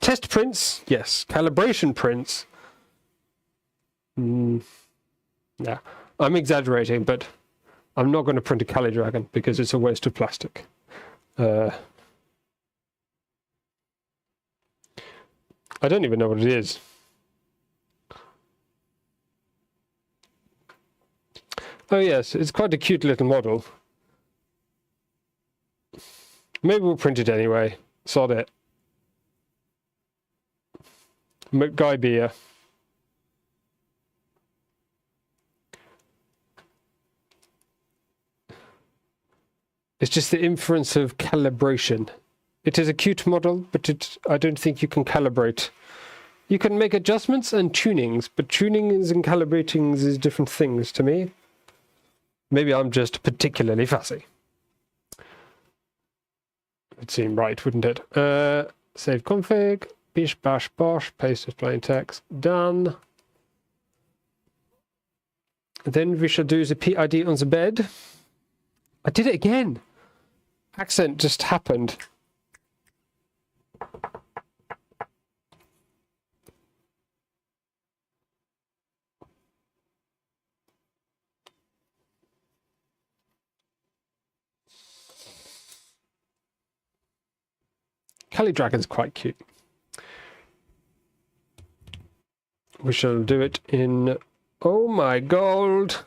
Speaker 1: Test prints, yes. Calibration prints, yeah. I'm exaggerating, but I'm not going to print a Cali Dragon because it's a waste of plastic. I don't even know what it is. Oh yes, it's quite a cute little model. Maybe we'll print it anyway. Sod it. McGuy beer. It's just the inference of calibration. It is a cute model, but I don't think you can calibrate. You can make adjustments and tunings, but tunings and calibrating is different things to me. Maybe I'm just particularly fussy. It'd seem right, wouldn't it? Save config, bish bash bosh, paste as plain text, done. Then we shall do the PID on the bed. I did it again. Accent just happened. Kelly Dragon's quite cute. We shall do it in oh my gold.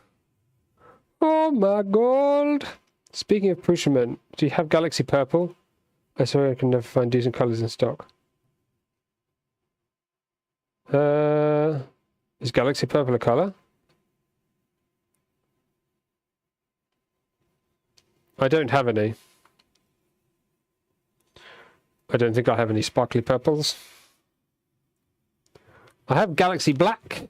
Speaker 1: Oh my gold. Speaking of Prusa, do you have Galaxy Purple? I swear I can never find decent colours in stock. Is Galaxy Purple a colour? I don't have any. I don't think I have any sparkly purples. I have Galaxy Black.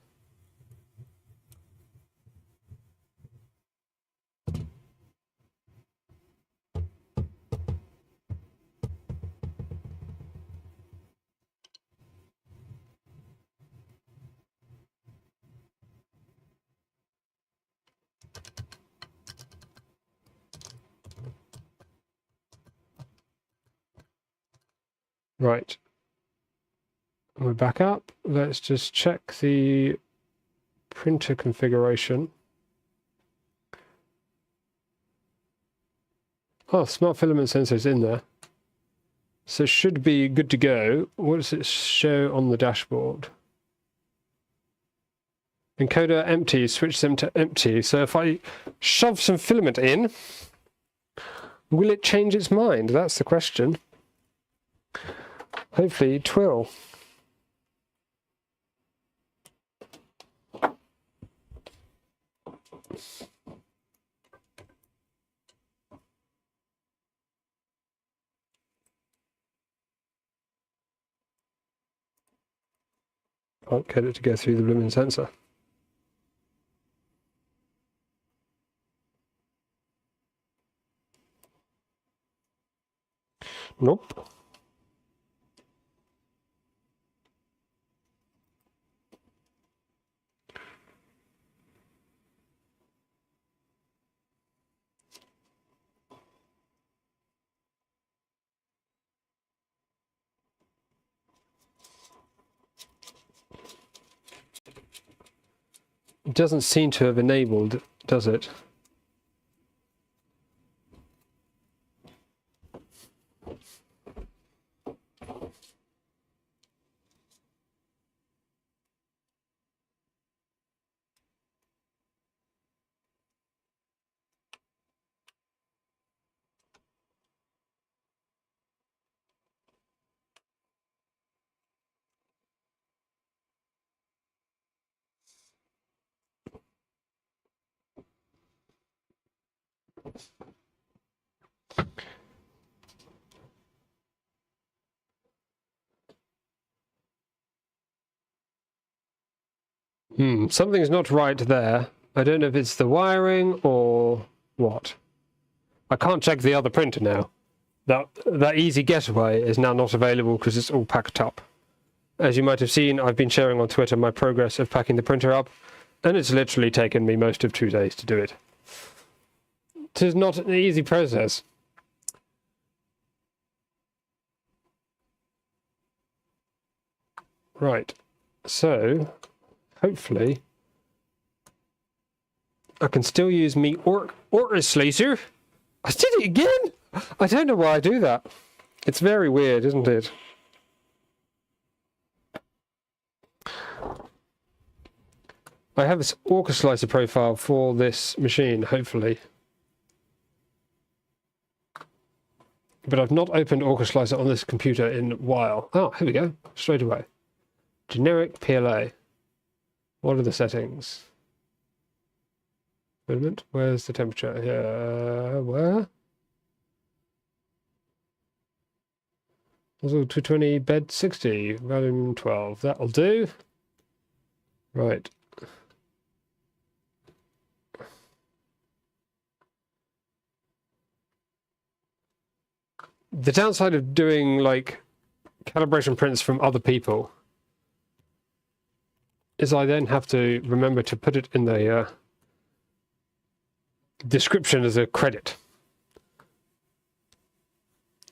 Speaker 1: Right. We're back up. Let's just check the printer configuration. Oh, smart filament sensor's in there. So it should be good to go. What does it show on the dashboard? Encoder empty, switch them to empty. So if I shove some filament in, will it change its mind? That's the question. Hopefully it will. Can't get it to go through the blooming sensor. Nope. It doesn't seem to have enabled, does it? Something's not right there. I don't know if it's the wiring or what. I can't check the other printer now. That easy getaway is now not available because it's all packed up. As you might have seen, I've been sharing on Twitter my progress of packing the printer up, and it's literally taken me most of 2 days to do it. It is not an easy process. Right, so hopefully I can still use me Ortus laser. I did it again! I don't know why I do that. It's very weird, isn't it? I have this Orca slicer profile for this machine, hopefully. But I've not opened Orca slicer on this computer in a while. Oh, here we go. Straight away. Generic PLA. What are the settings? Wait a minute. Where's the temperature? Where? Also 220, bed 60, volume 12. That'll do. Right. The downside of doing like calibration prints from other people is I then have to remember to put it in the description as a credit.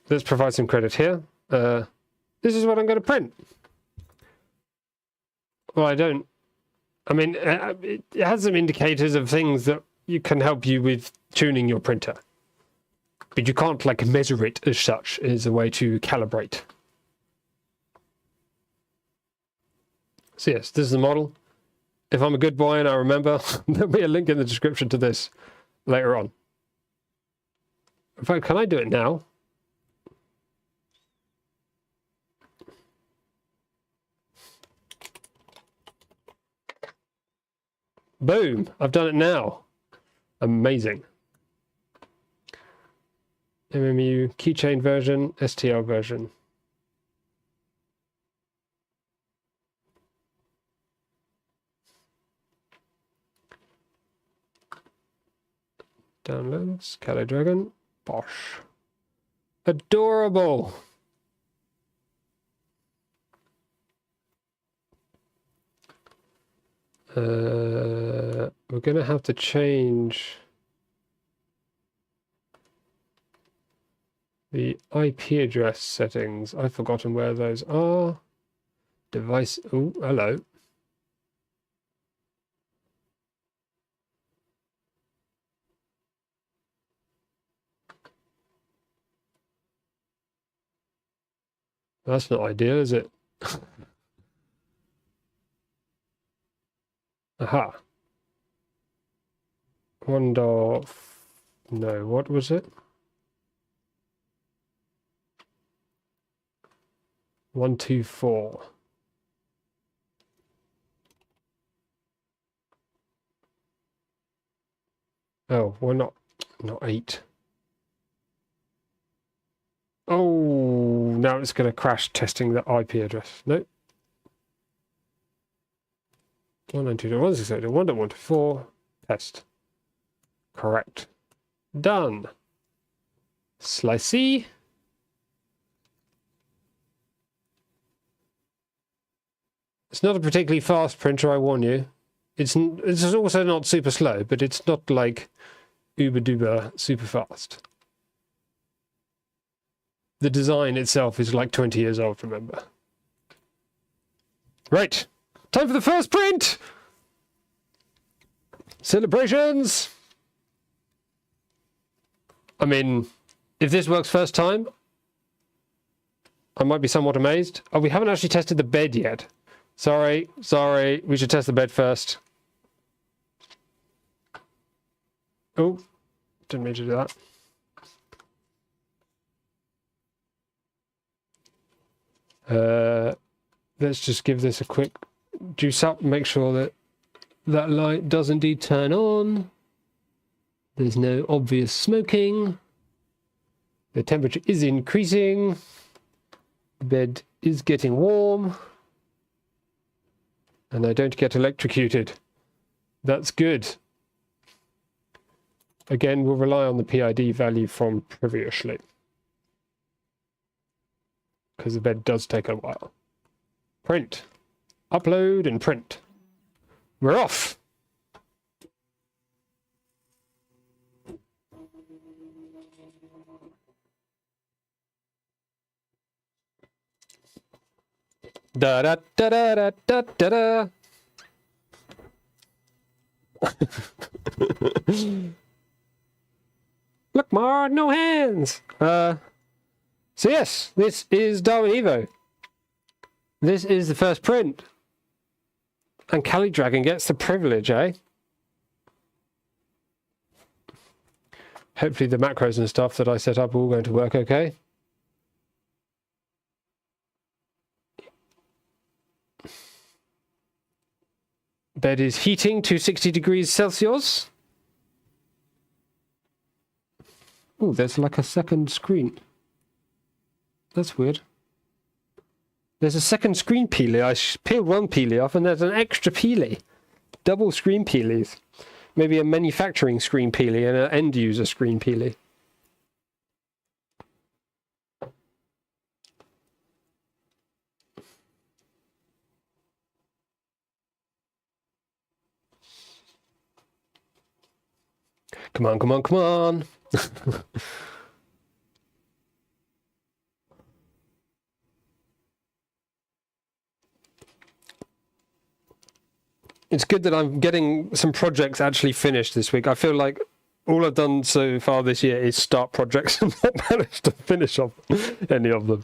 Speaker 1: Let's provide some credit here. This is what I'm going to print. Well, I mean, it has some indicators of things that can help you with tuning your printer. But you can't like measure it as such as a way to calibrate. So yes, this is the model. If I'm a good boy and I remember, there'll be a link in the description to this later on. In fact, can I do it now? Boom! I've done it now. Amazing. MMU keychain version, STL version. Downloads, Cali Dragon, Bosch. Adorable! We're going to have to change the IP address settings. I've forgotten where those are. Device. Oh, hello. That's not ideal, is it? Aha. No, what was it? 124. Oh, we're not 8. Oh, now it's going to crash testing the IP address. Nope. 192.168.1.124. Test. Correct. Done. Slicey. It's not a particularly fast printer, I warn you. It's also not super slow, but it's not like uber-duper super fast. The design itself is like 20 years old, remember. Right. Time for the first print! Celebrations! I mean, if this works first time, I might be somewhat amazed. Oh, we haven't actually tested the bed yet. Sorry. We should test the bed first. Oh, didn't mean to do that. Let's just give this a quick juice up, make sure that that light does indeed turn on. There's no obvious smoking. The temperature is increasing. The bed is getting warm. And I don't get electrocuted. That's good. Again, we'll rely on the PID value from previously, because the bed does take a while. Print. Upload and print. We're off. Da da da da da da da da. Look, Mar, no hands. So yes, this is Darwin Evo. This is the first print. And Cali Dragon gets the privilege, eh? Hopefully the macros and stuff that I set up are all going to work okay. Bed is heating to 60 degrees Celsius. Oh, there's like a second screen. That's weird. There's a second screen peelie. I peeled one peelie off and there's an extra peelie. Double screen peelies. Maybe a manufacturing screen peelie and an end user screen peelie. Come on, come on, come on. It's good that I'm getting some projects actually finished this week. I feel like all I've done so far this year is start projects and not managed to finish off any of them.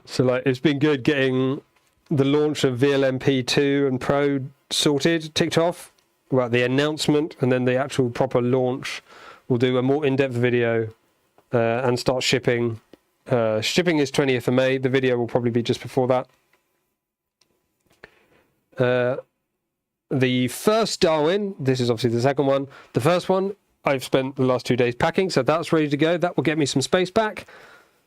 Speaker 1: So like, it's been good getting the launch of VLMP 2 and Pro sorted, ticked off. Well, the announcement and then the actual proper launch. We'll do a more in-depth video and start shipping. Shipping is 20th of May. The video will probably be just before that. The first Darwin, this is obviously the second one. The first one, I've spent the last 2 days packing, so that's ready to go. That will get me some space back.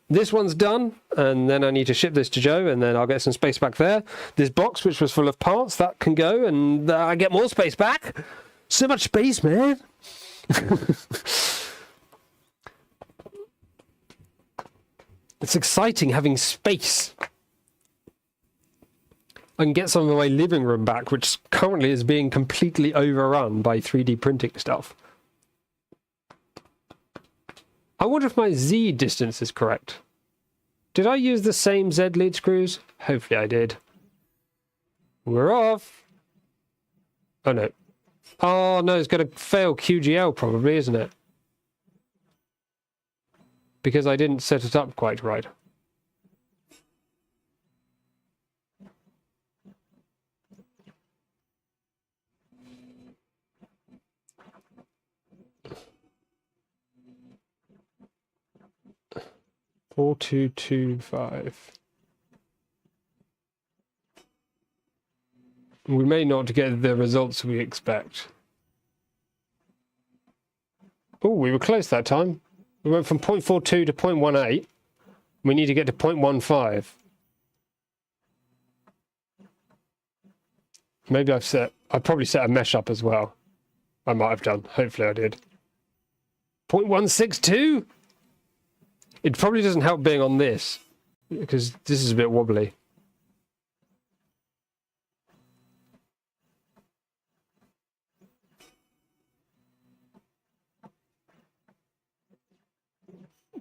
Speaker 1: This one's done, and then I need to ship this to Jo, and then I'll get some space back there. This box, which was full of parts, that can go, and I get more space back. So much space, man. It's exciting having space. I can get some of my living room back, which currently is being completely overrun by 3D printing stuff. I wonder if my Z distance is correct. Did I use the same Z lead screws? Hopefully I did. We're off. Oh no. Oh no, it's going to fail QGL probably, isn't it? Because I didn't set it up quite right. Four, 2, 2, 5. We may not get the results we expect. Oh, we were close that time. We went from 0.42 to 0.18. We need to get to 0.15. Maybe I probably set a mesh up as well. I might have done. Hopefully I did. 0.162? It probably doesn't help being on this, because this is a bit wobbly.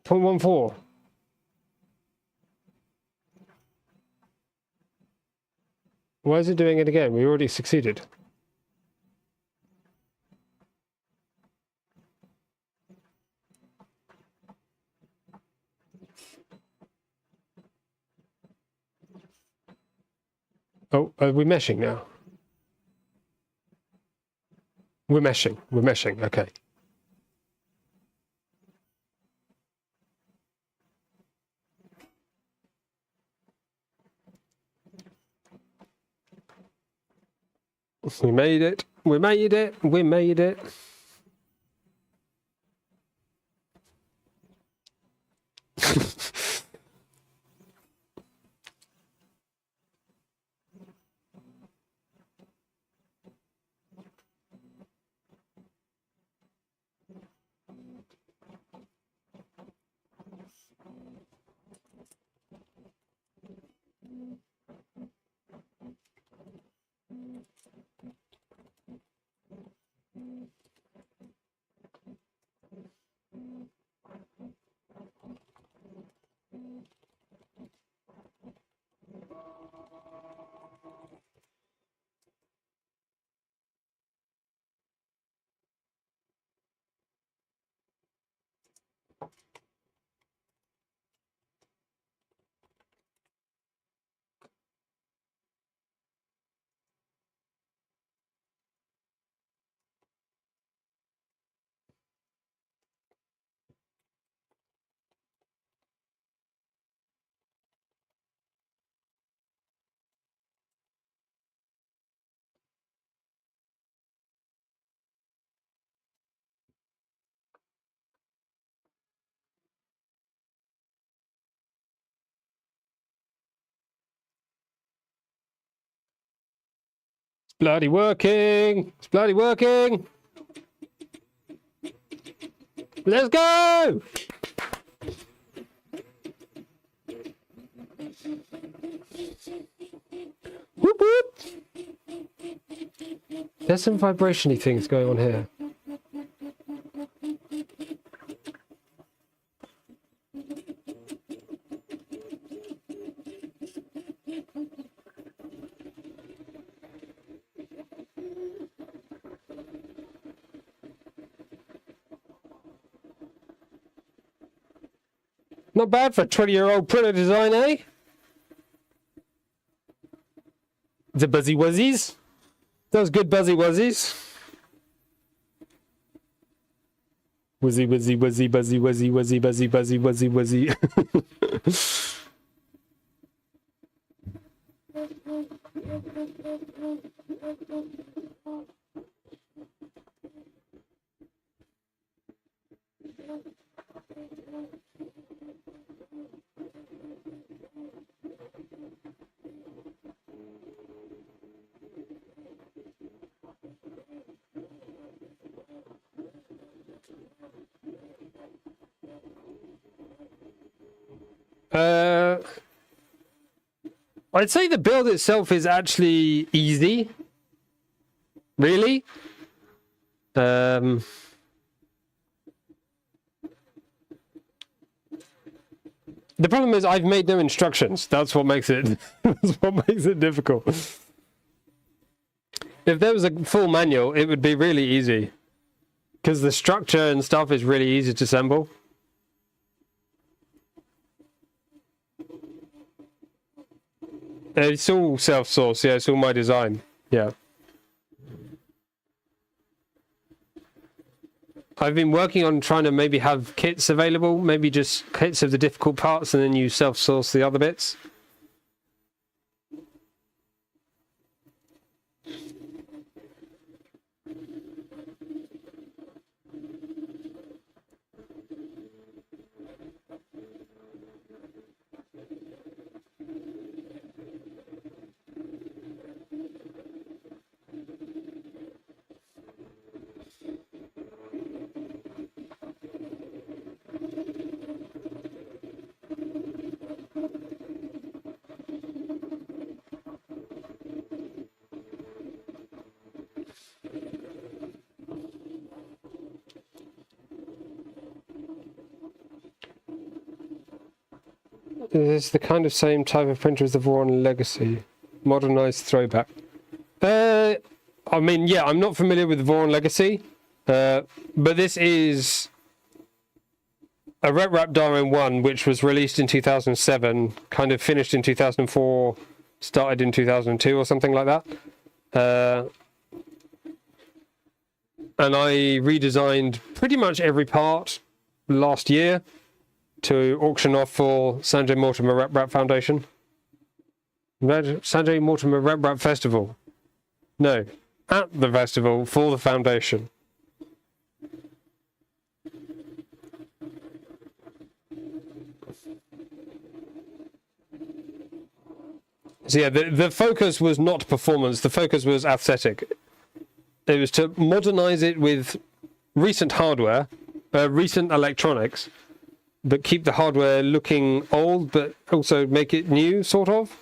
Speaker 1: .14. Why is it doing it again? We already succeeded. Oh, are we meshing now? We're meshing. We're meshing. Okay. We made it. We made it. We made it. bloody working! It's bloody working! Let's go! Whoop whoop! There's some vibration-y things going on here. Not bad for a 20-year-old printer design, eh? The buzzy wuzzies. Those good buzzy wuzzies. Wuzzy, wuzzy, wuzzy, buzzy, wuzzy, wuzzy, buzzy, buzzy, wuzzy, wuzzy. I'd say the build itself is actually easy. Really? The problem is I've made no instructions. That's what makes it that's what makes it difficult. If there was a full manual, it would be really easy. Because the structure and stuff is really easy to assemble. It's all self-sourced, yeah, it's all my design. Yeah. I've been working on trying to maybe have kits available, maybe just kits of the difficult parts and then you self-source the other bits. It's the kind of same type of printer as the Vaughan Legacy. Modernized throwback. I mean, yeah, I'm not familiar with the Vaughan Legacy, but this is a RepRap Darwin 1, which was released in 2007, kind of finished in 2004, started in 2002 or something like that. And I redesigned pretty much every part last year to auction off for Sanjay Mortimer RepRap Foundation. Sanjay Mortimer RepRap Festival. No, at the festival for the foundation. So yeah, the focus was not performance, the focus was aesthetic. It was to modernize it with recent hardware, recent electronics, but keep the hardware looking old, but also make it new, sort of.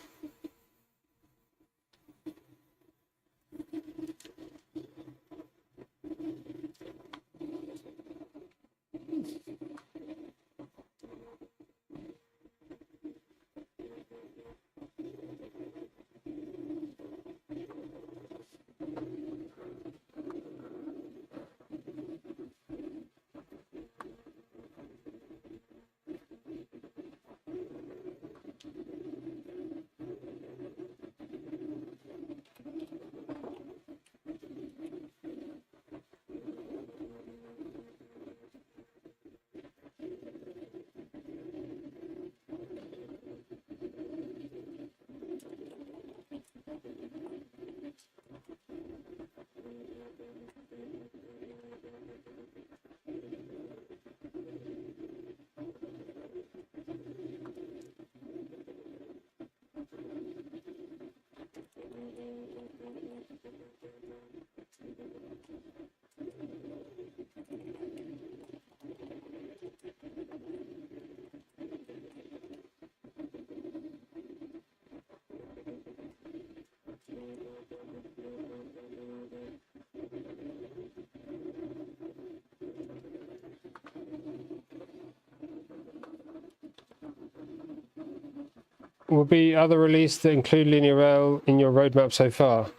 Speaker 1: will be other release that include linear rail in your roadmap so far?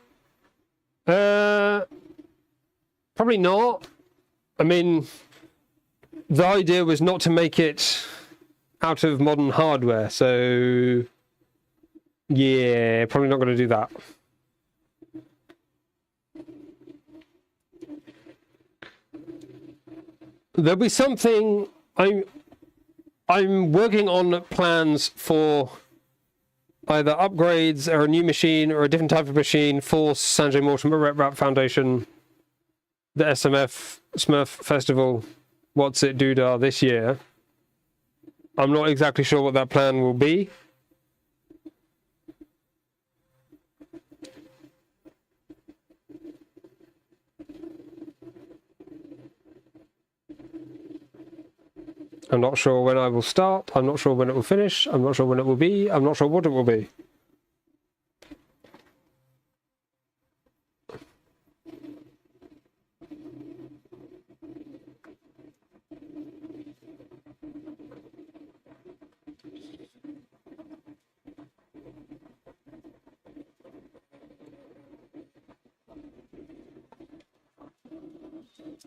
Speaker 1: Probably not. I mean, the idea was not to make it out of modern hardware, so yeah, probably not going to do that. There'll be something. I'm working on plans for either upgrades or a new machine or a different type of machine for Sanjay Mortimer RepRap Foundation, the SMF Smurf Festival, What's It Doodah this year. I'm not exactly sure what that plan will be. I'm not sure when I will start. I'm not sure when it will finish. I'm not sure when it will be. I'm not sure what it will be.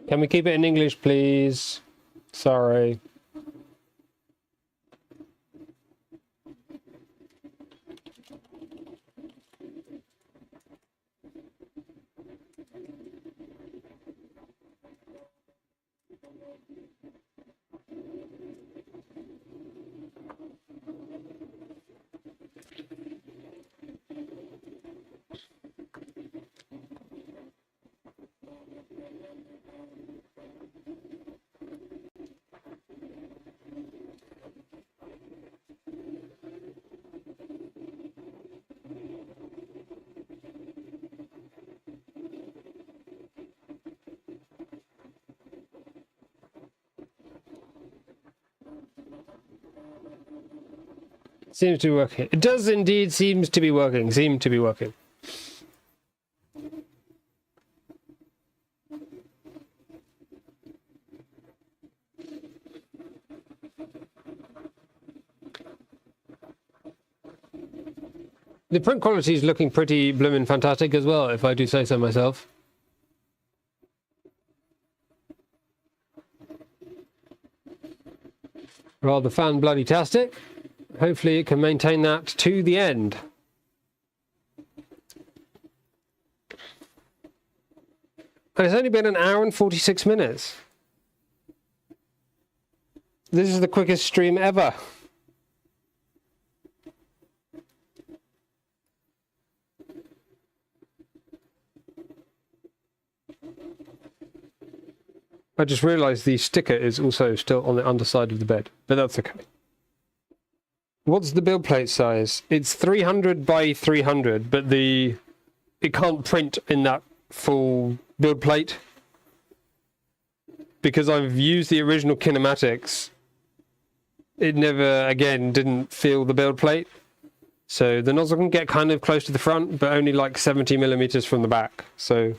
Speaker 1: Can we keep it in English, please? Sorry. Seems to be working. It does indeed seems to be working. Seem to be working. The print quality is looking pretty bloomin' fantastic as well, if I do say so myself. Rather fan-bloody-tastic. Hopefully it can maintain that to the end. And it's only been an hour and 46 minutes. This is the quickest stream ever. I just realised the sticker is also still on the underside of the bed, but that's okay. What's the build plate size? It's 300 by 300, but it can't print in that full build plate. Because I've used the original kinematics, it never, again, didn't feel the build plate. So the nozzle can get kind of close to the front, but only like 70 millimeters from the back. So,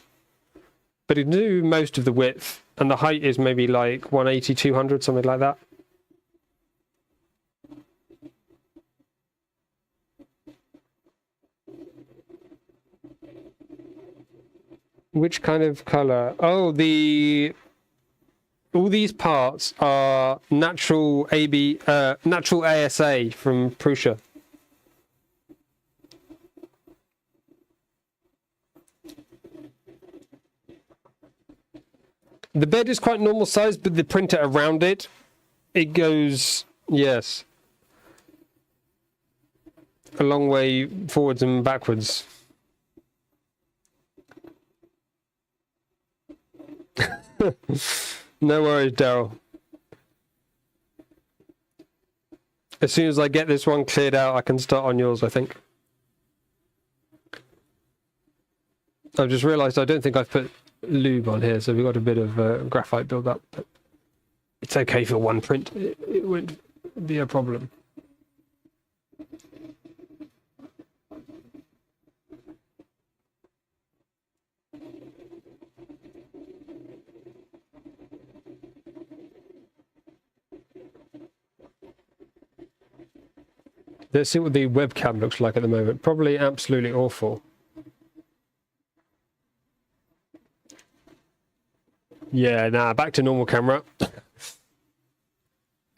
Speaker 1: but it can do most of the width, and the height is maybe like 180, 200, something like that. Which kind of color? Oh, all these parts are natural natural ASA from Prusa. The bed is quite normal size, but the printer around it, it goes, yes, a long way forwards and backwards. No worries, Daryl. As soon as I get this one cleared out, I can start on yours, I think. I've just realised I don't think I've put lube on here, so we've got a bit of graphite build-up. But it's okay for one print. It won't be a problem. Let's see what the webcam looks like at the moment. Probably absolutely awful. Yeah, nah, back to normal camera.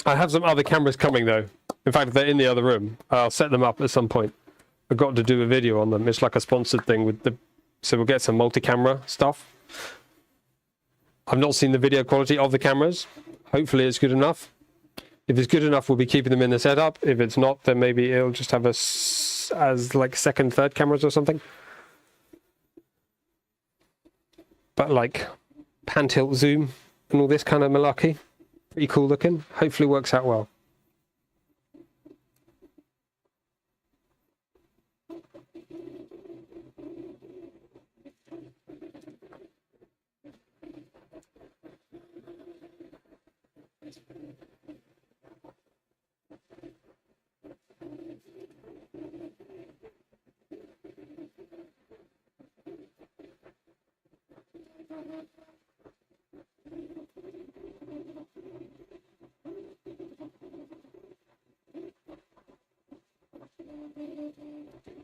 Speaker 1: I have some other cameras coming though. In fact, they're in the other room. I'll set them up at some point. I've got to do a video on them. It's like a sponsored thing with the... So we'll get some multi-camera stuff. I've not seen the video quality of the cameras. Hopefully it's good enough. If it's good enough, we'll be keeping them in the setup. If it's not, then maybe it'll just have us as like second, third cameras or something. But like pan tilt zoom and all this kind of malarkey. Pretty cool looking. Hopefully works out well.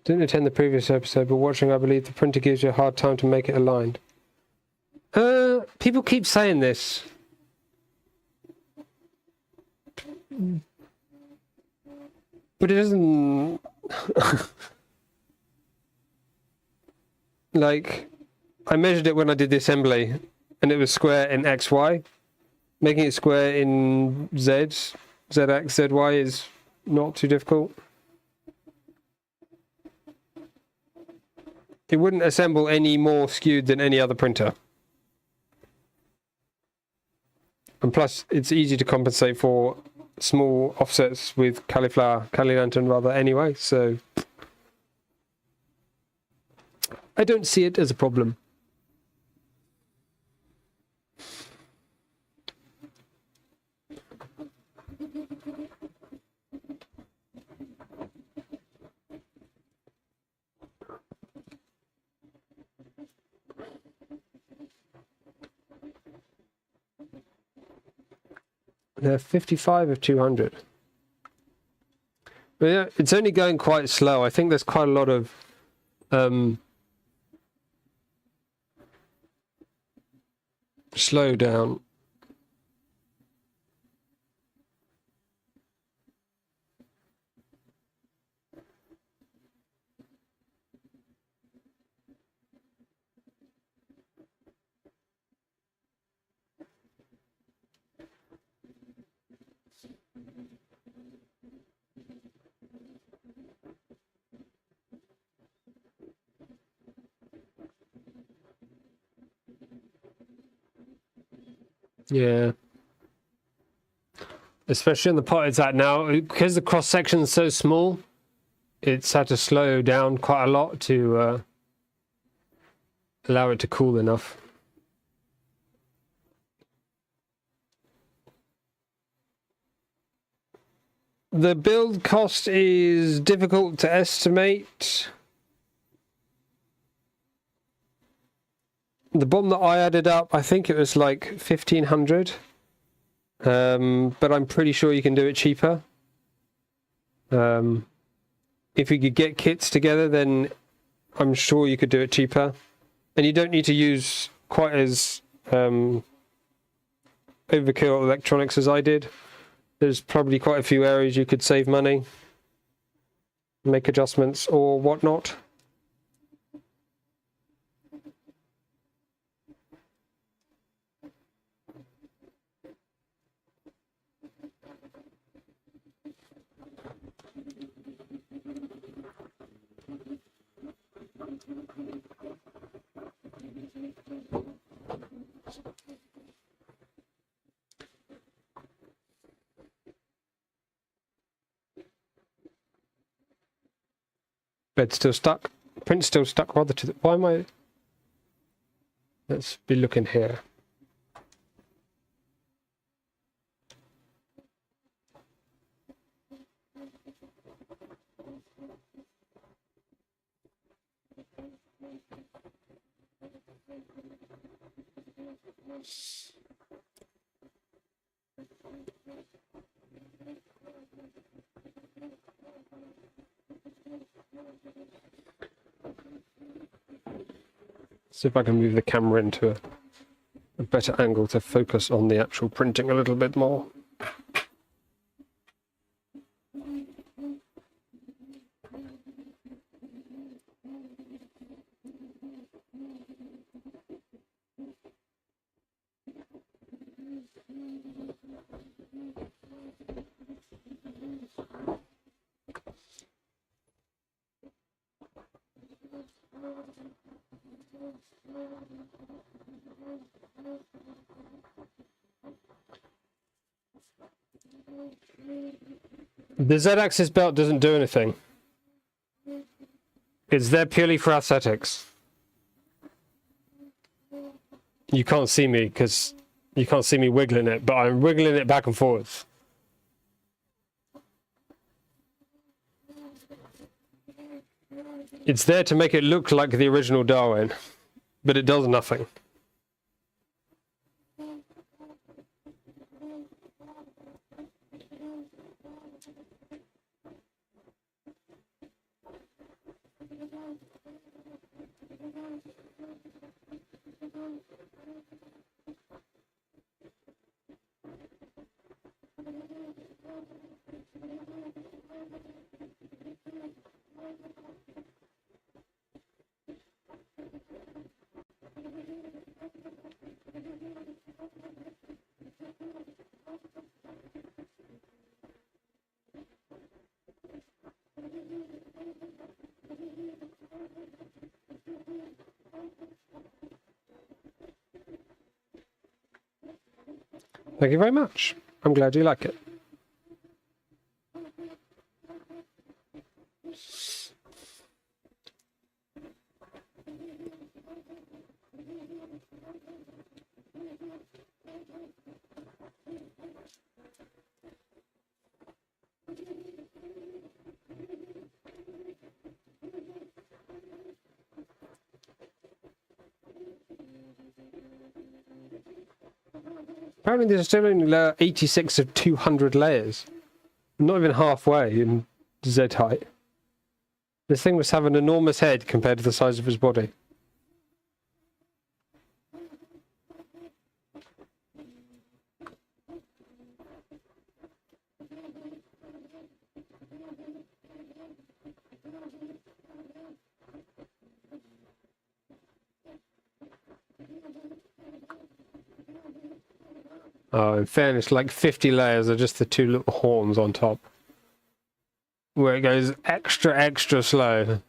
Speaker 1: Didn't attend the previous episode, but watching, I believe the printer gives you a hard time to make it aligned. People keep saying this. But it doesn't... like, I measured it when I did the assembly, and it was square in XY. Making it square in Z, ZX, ZY is not too difficult. It wouldn't assemble any more skewed than any other printer. And plus, it's easy to compensate for small offsets with Calilantern rather anyway, so I don't see it as a problem. They're 55 of 200. But yeah, it's only going quite slow. I think there's quite a lot of slow down. Yeah. Especially in the pot it's at now, because the cross section is so small, it's had to slow down quite a lot to allow it to cool enough. The build cost is difficult to estimate. The bomb that I added up, I think it was like 1,500. But I'm pretty sure you can do it cheaper. If we could get kits together, then I'm sure you could do it cheaper. And you don't need to use quite as overkill electronics as I did. There's probably quite a few areas you could save money, make adjustments or whatnot. Bed's still stuck. Print's still stuck rather to the... Why am I... Let's be looking here. See if I can move the camera into a better angle to focus on the actual printing a little bit more. The Z-axis belt doesn't do anything. It's there purely for aesthetics. You can't see me because you can't see me wiggling it, but I'm wiggling it back and forth. It's there to make it look like the original Darwin, but it does nothing. Thank you very much. I'm glad you like it. Apparently there's still only 86 of 200 layers. Not even halfway in Z height. This thing must have an enormous head compared to the size of his body. Oh, in fairness, like 50 layers are just the two little horns on top. Where it goes extra, extra slow.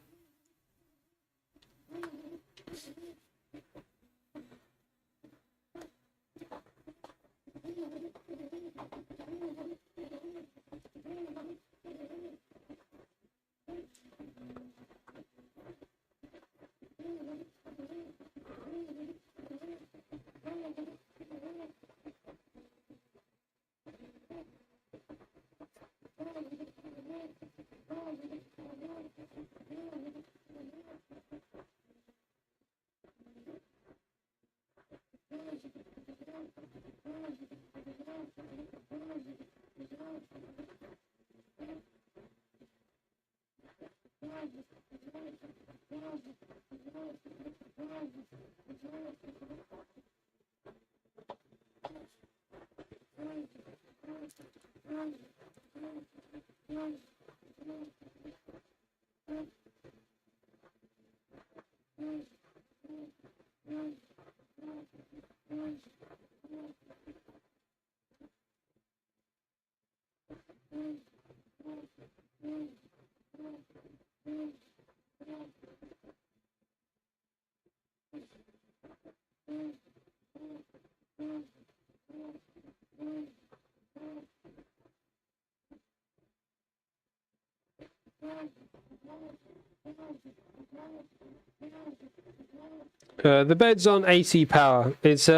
Speaker 1: The bed's on AC power. It's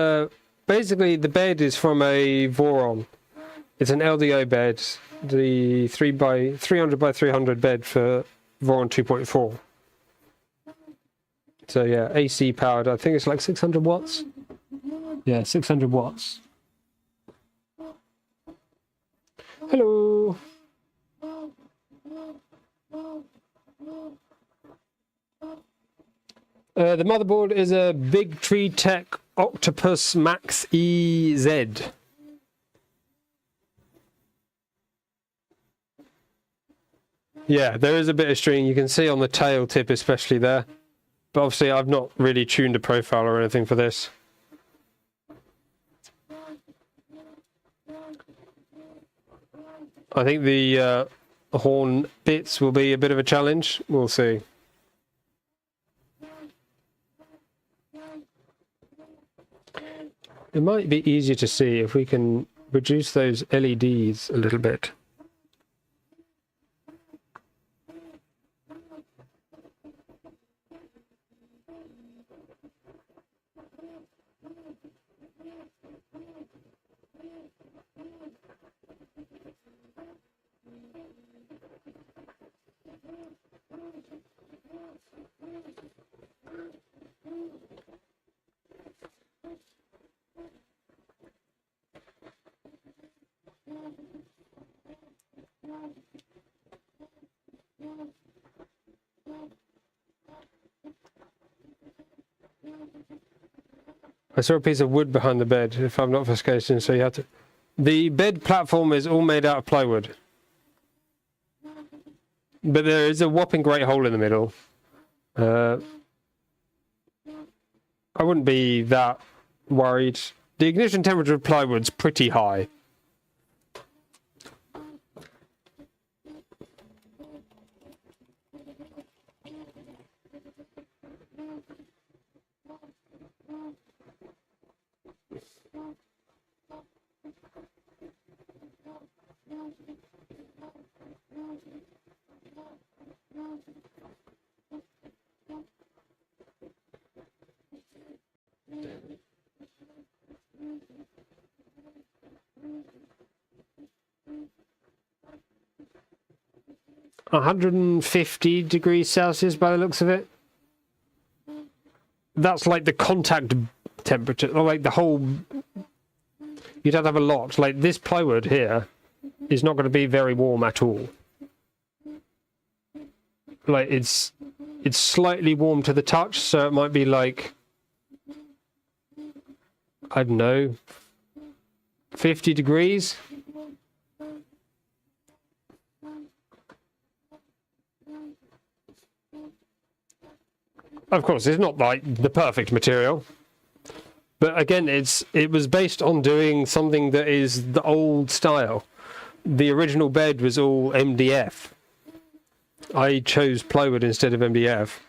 Speaker 1: basically the bed is from a Voron. It's an LDO bed, the 300 by 300 bed for Voron 2.4. So yeah, AC powered. I think it's like 600 watts. Yeah, 600 watts. Hello. The motherboard is a Big Tree Tech Octopus Max EZ. Yeah, there is a bit of string. You can see on the tail tip especially there. But obviously I've not really tuned a profile or anything for this. I think the horn bits will be a bit of a challenge. We'll see. It might be easier to see if we can reduce those LEDs a little bit. I saw a piece of wood behind the bed, if I'm not mistaken, so you have to... The bed platform is all made out of plywood. But there is a whopping great hole in the middle. I wouldn't be that worried. The ignition temperature of plywood's pretty high. $150°C by the looks of it. That's like the contact temperature, or like the whole... You'd have to have a lot. Like this plywood here is not going to be very warm at all. Like it's slightly warm to the touch, so it might be like, I don't know, 50 degrees. Of course, it's not like the perfect material, but again, it was based on doing something that is the old style. The original bed was all MDF. I chose plywood instead of MDF,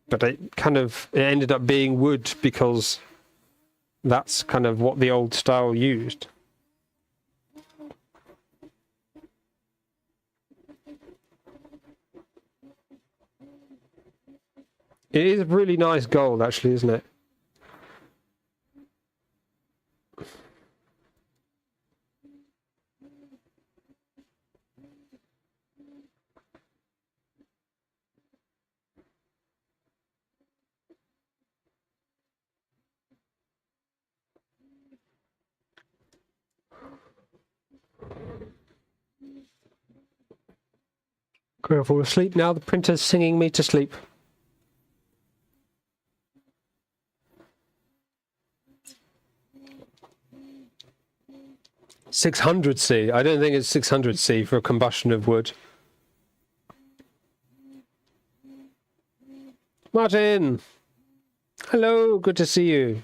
Speaker 1: but it ended up being wood because that's kind of what the old style used. It is really nice gold, actually, isn't it? Going to fall asleep now. The printer's singing me to sleep. $600°C. I don't think it's $600°C for a combustion of wood. Martin! Hello, good to see you.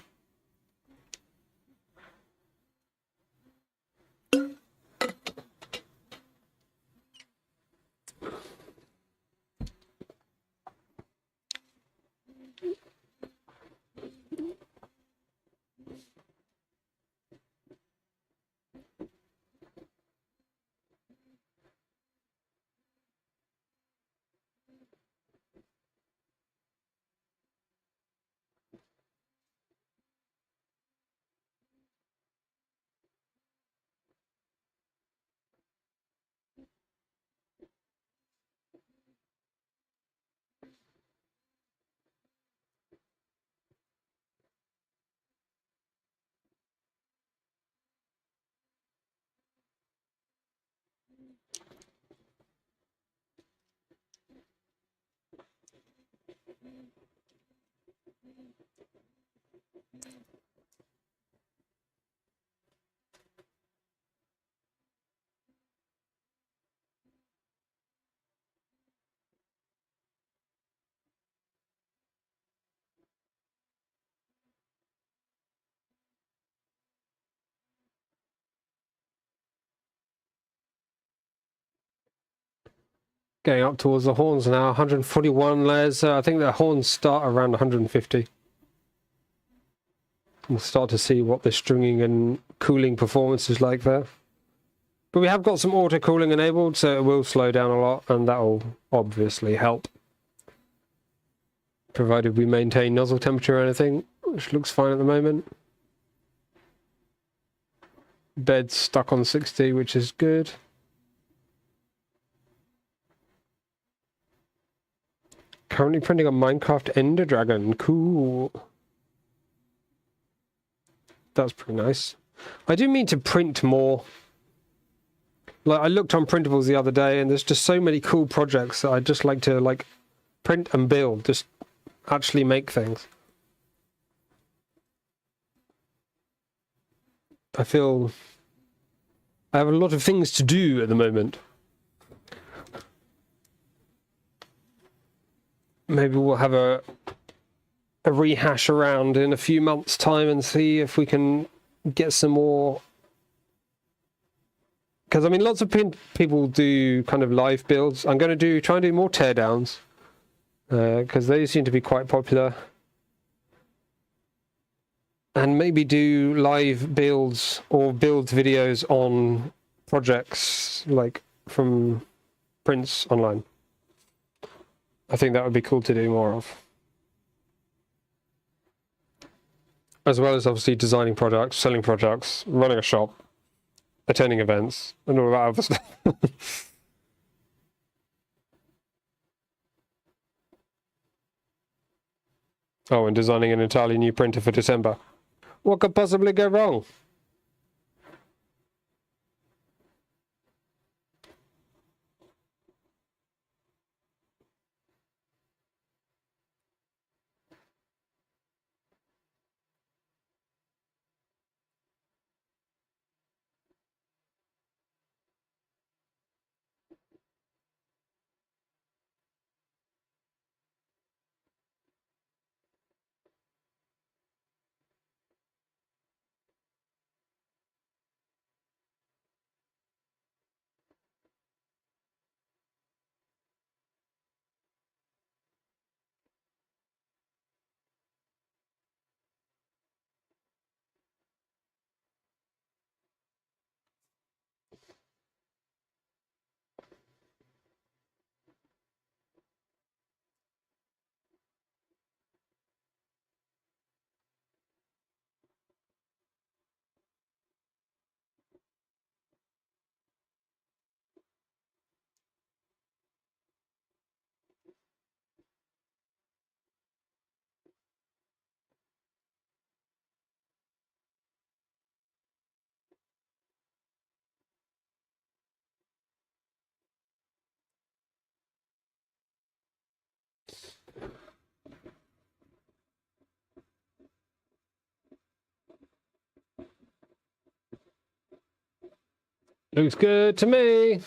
Speaker 1: Getting up towards the horns now, 141 layers. I think the horns start around 150. We'll start to see what the stringing and cooling performance is like there. But we have got some auto cooling enabled, so it will slow down a lot, and that will obviously help. Provided we maintain nozzle temperature or anything, which looks fine at the moment. Bed's stuck on 60, which is good. Currently printing a Minecraft Ender Dragon. Cool. That's pretty nice. I do mean to print more. Like, I looked on printables the other day, and there's just so many cool projects that I'd just like to, like, print and build. Just actually make things. I feel I have a lot of things to do at the moment. Maybe we'll have a rehash around in a few months' time and see if we can get some more. Because, I mean, lots of people do kind of live builds. I'm going to try and do more teardowns, because they seem to be quite popular. And maybe do live builds or build videos on projects, like, from prints online. I think that would be cool to do more of. As well as obviously designing products, selling products, running a shop, attending events, and all that other stuff. Oh, and designing an entirely new printer for December. What could possibly go wrong? Looks good to me.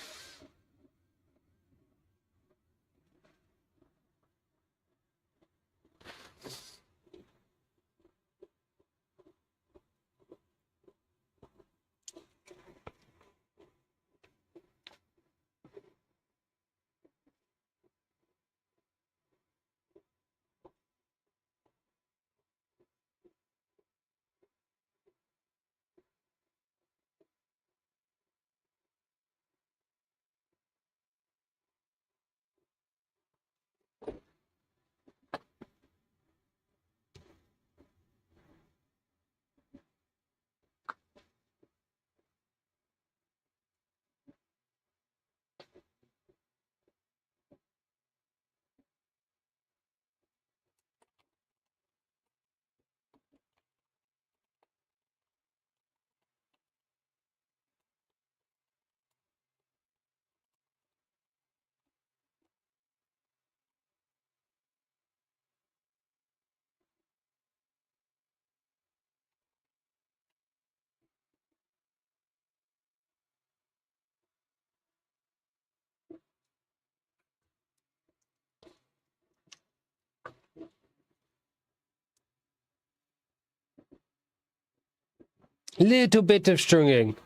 Speaker 1: Little bit of stringing,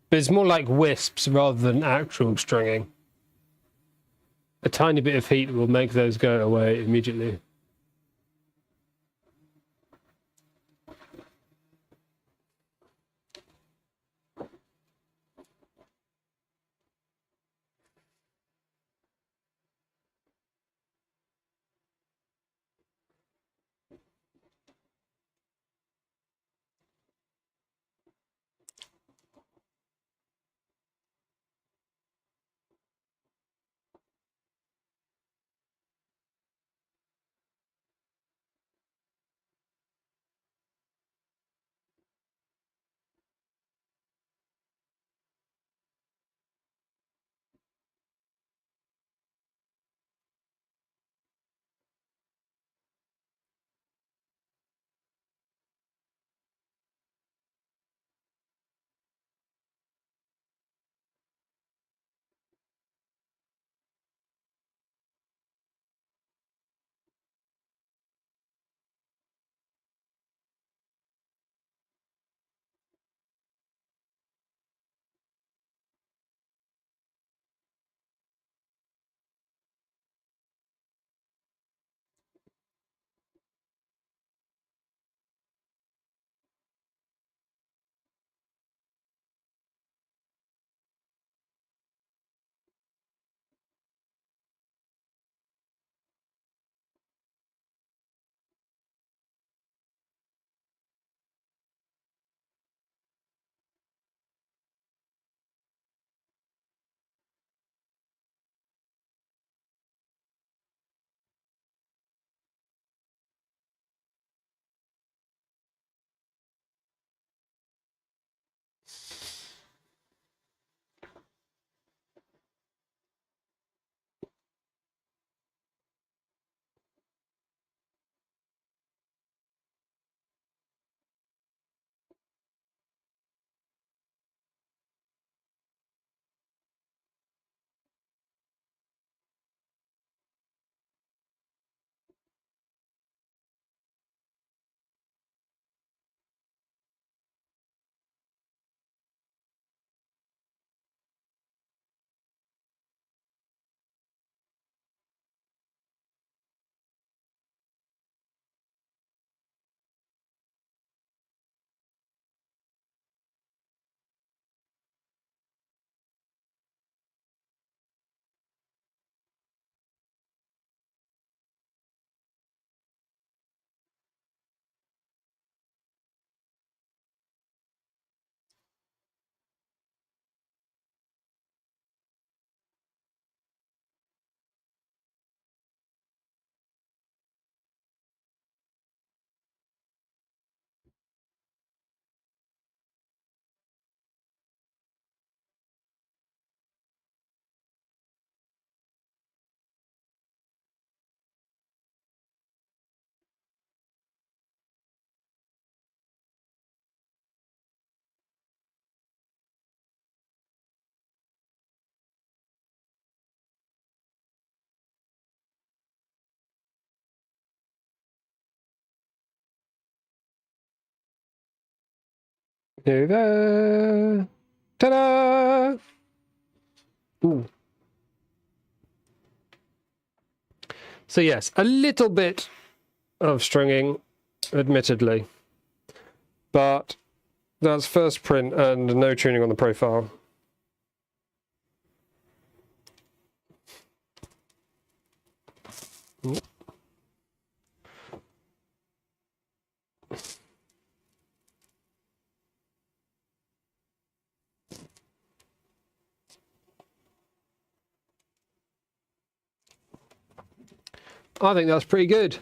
Speaker 1: but it's more like wisps rather than actual stringing. A tiny bit of heat will make those go away immediately. There. Ta-da! Ooh. So yes, a little bit of stringing, admittedly, but that's first print and no tuning on the profile. I think that's pretty good.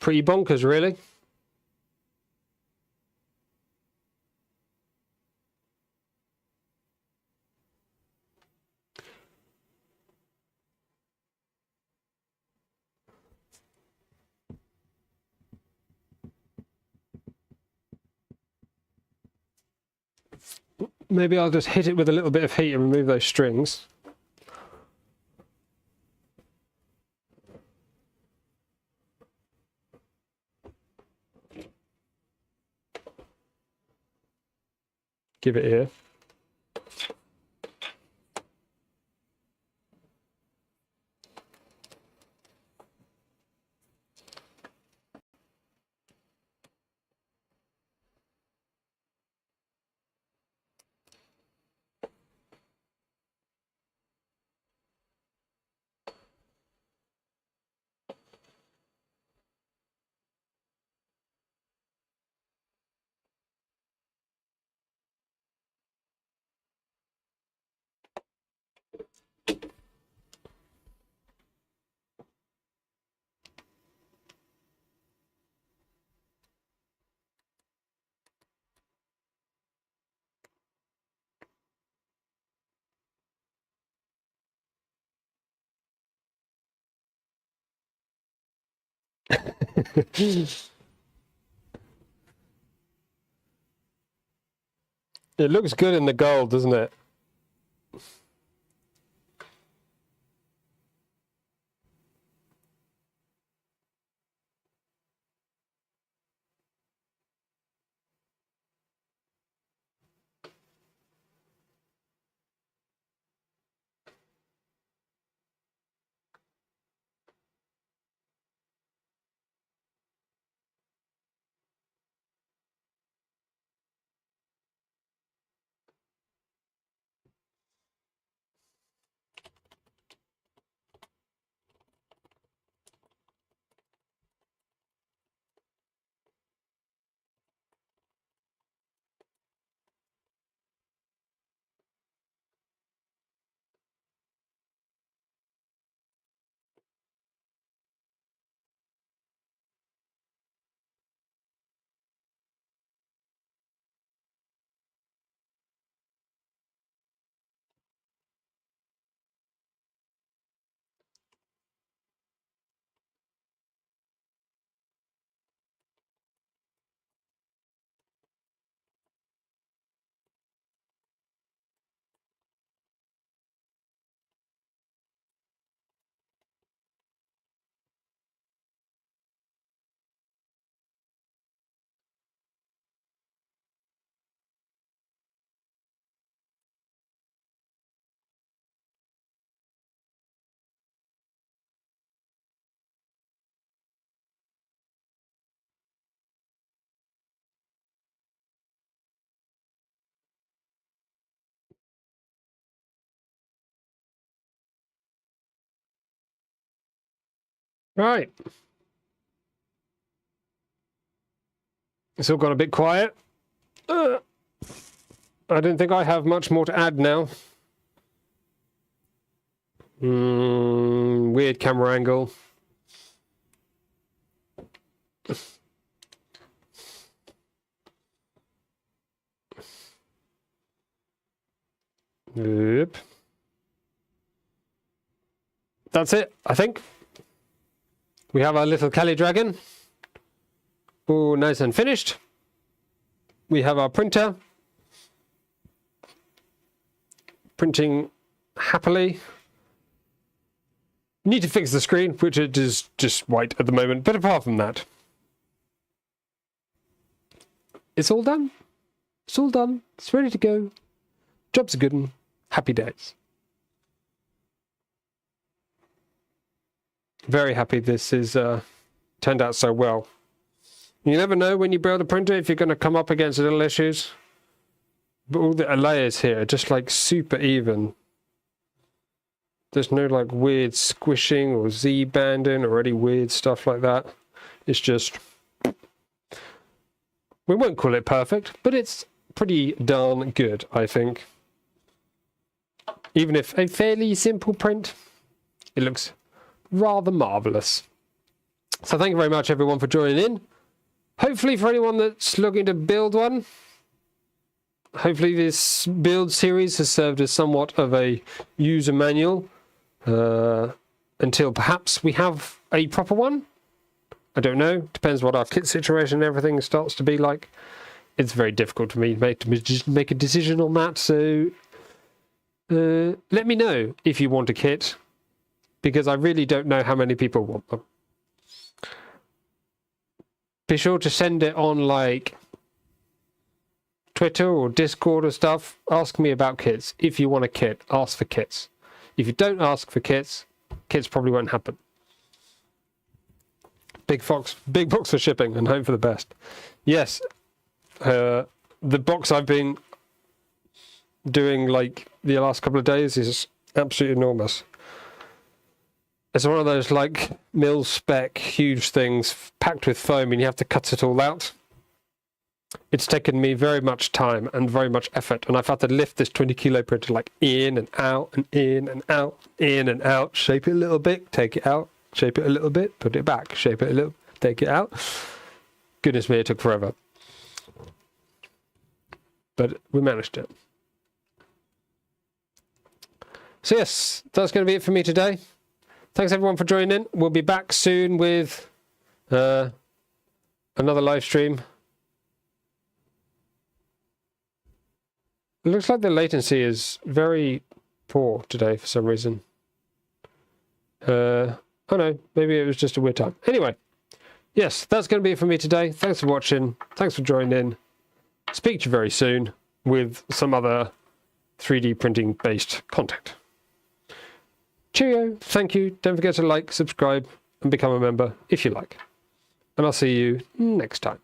Speaker 1: Pretty bonkers, really. Maybe I'll just hit it with a little bit of heat and remove those strings. give it here. It looks good in the gold, doesn't it? Right. It's all gone a bit quiet. I don't think I have much more to add now. Weird camera angle. Yep. That's it, I think. We have our little Cali Dragon. All nice and finished. We have our printer. Printing happily. Need to fix the screen, which it is just white at the moment. But apart from that, it's all done. It's all done. It's ready to go. Job's a good one. Happy days. Very happy this is turned out so well. You never know when you build a printer if you're going to come up against little issues. But all the layers here are just like super even. There's no like weird squishing or Z-banding or any weird stuff like that. It's just... we won't call it perfect, but it's pretty darn good, I think. Even if a fairly simple print, it looks rather marvellous. So thank you very much everyone for joining in. Hopefully for anyone that's looking to build one, hopefully this build series has served as somewhat of a user manual until perhaps we have a proper one. I don't know. Depends what our kit situation and everything starts to be like. It's very difficult for me to make a decision on that. So let me know if you want a kit, because I really don't know how many people want them. Be sure to send it on like Twitter or Discord or stuff, ask me about kits. If you want a kit, ask for kits. If you don't ask for kits, kits probably won't happen. Big box for shipping and hope for the best. Yes, the box I've been doing like the last couple of days is absolutely enormous. It's one of those like mil spec huge things packed with foam and you have to cut it all out. It's taken me very much time and very much effort, and I've had to lift this 20 kilo printer like in and out and in and out, in and out, shape it a little bit, take it out, shape it a little bit, put it back, shape it a little, take it out. Goodness me, it took forever. But we managed it. So yes, that's going to be it for me today. Thanks everyone for joining in. We'll be back soon with another live stream. It looks like the latency is very poor today for some reason. Oh no, maybe it was just a weird time. Anyway, yes, that's going to be it for me today. Thanks for watching. Thanks for joining in. Speak to you very soon with some other 3D printing based content. Cheerio, thank you. Don't forget to like, subscribe, and become a member if you like. And I'll see you next time.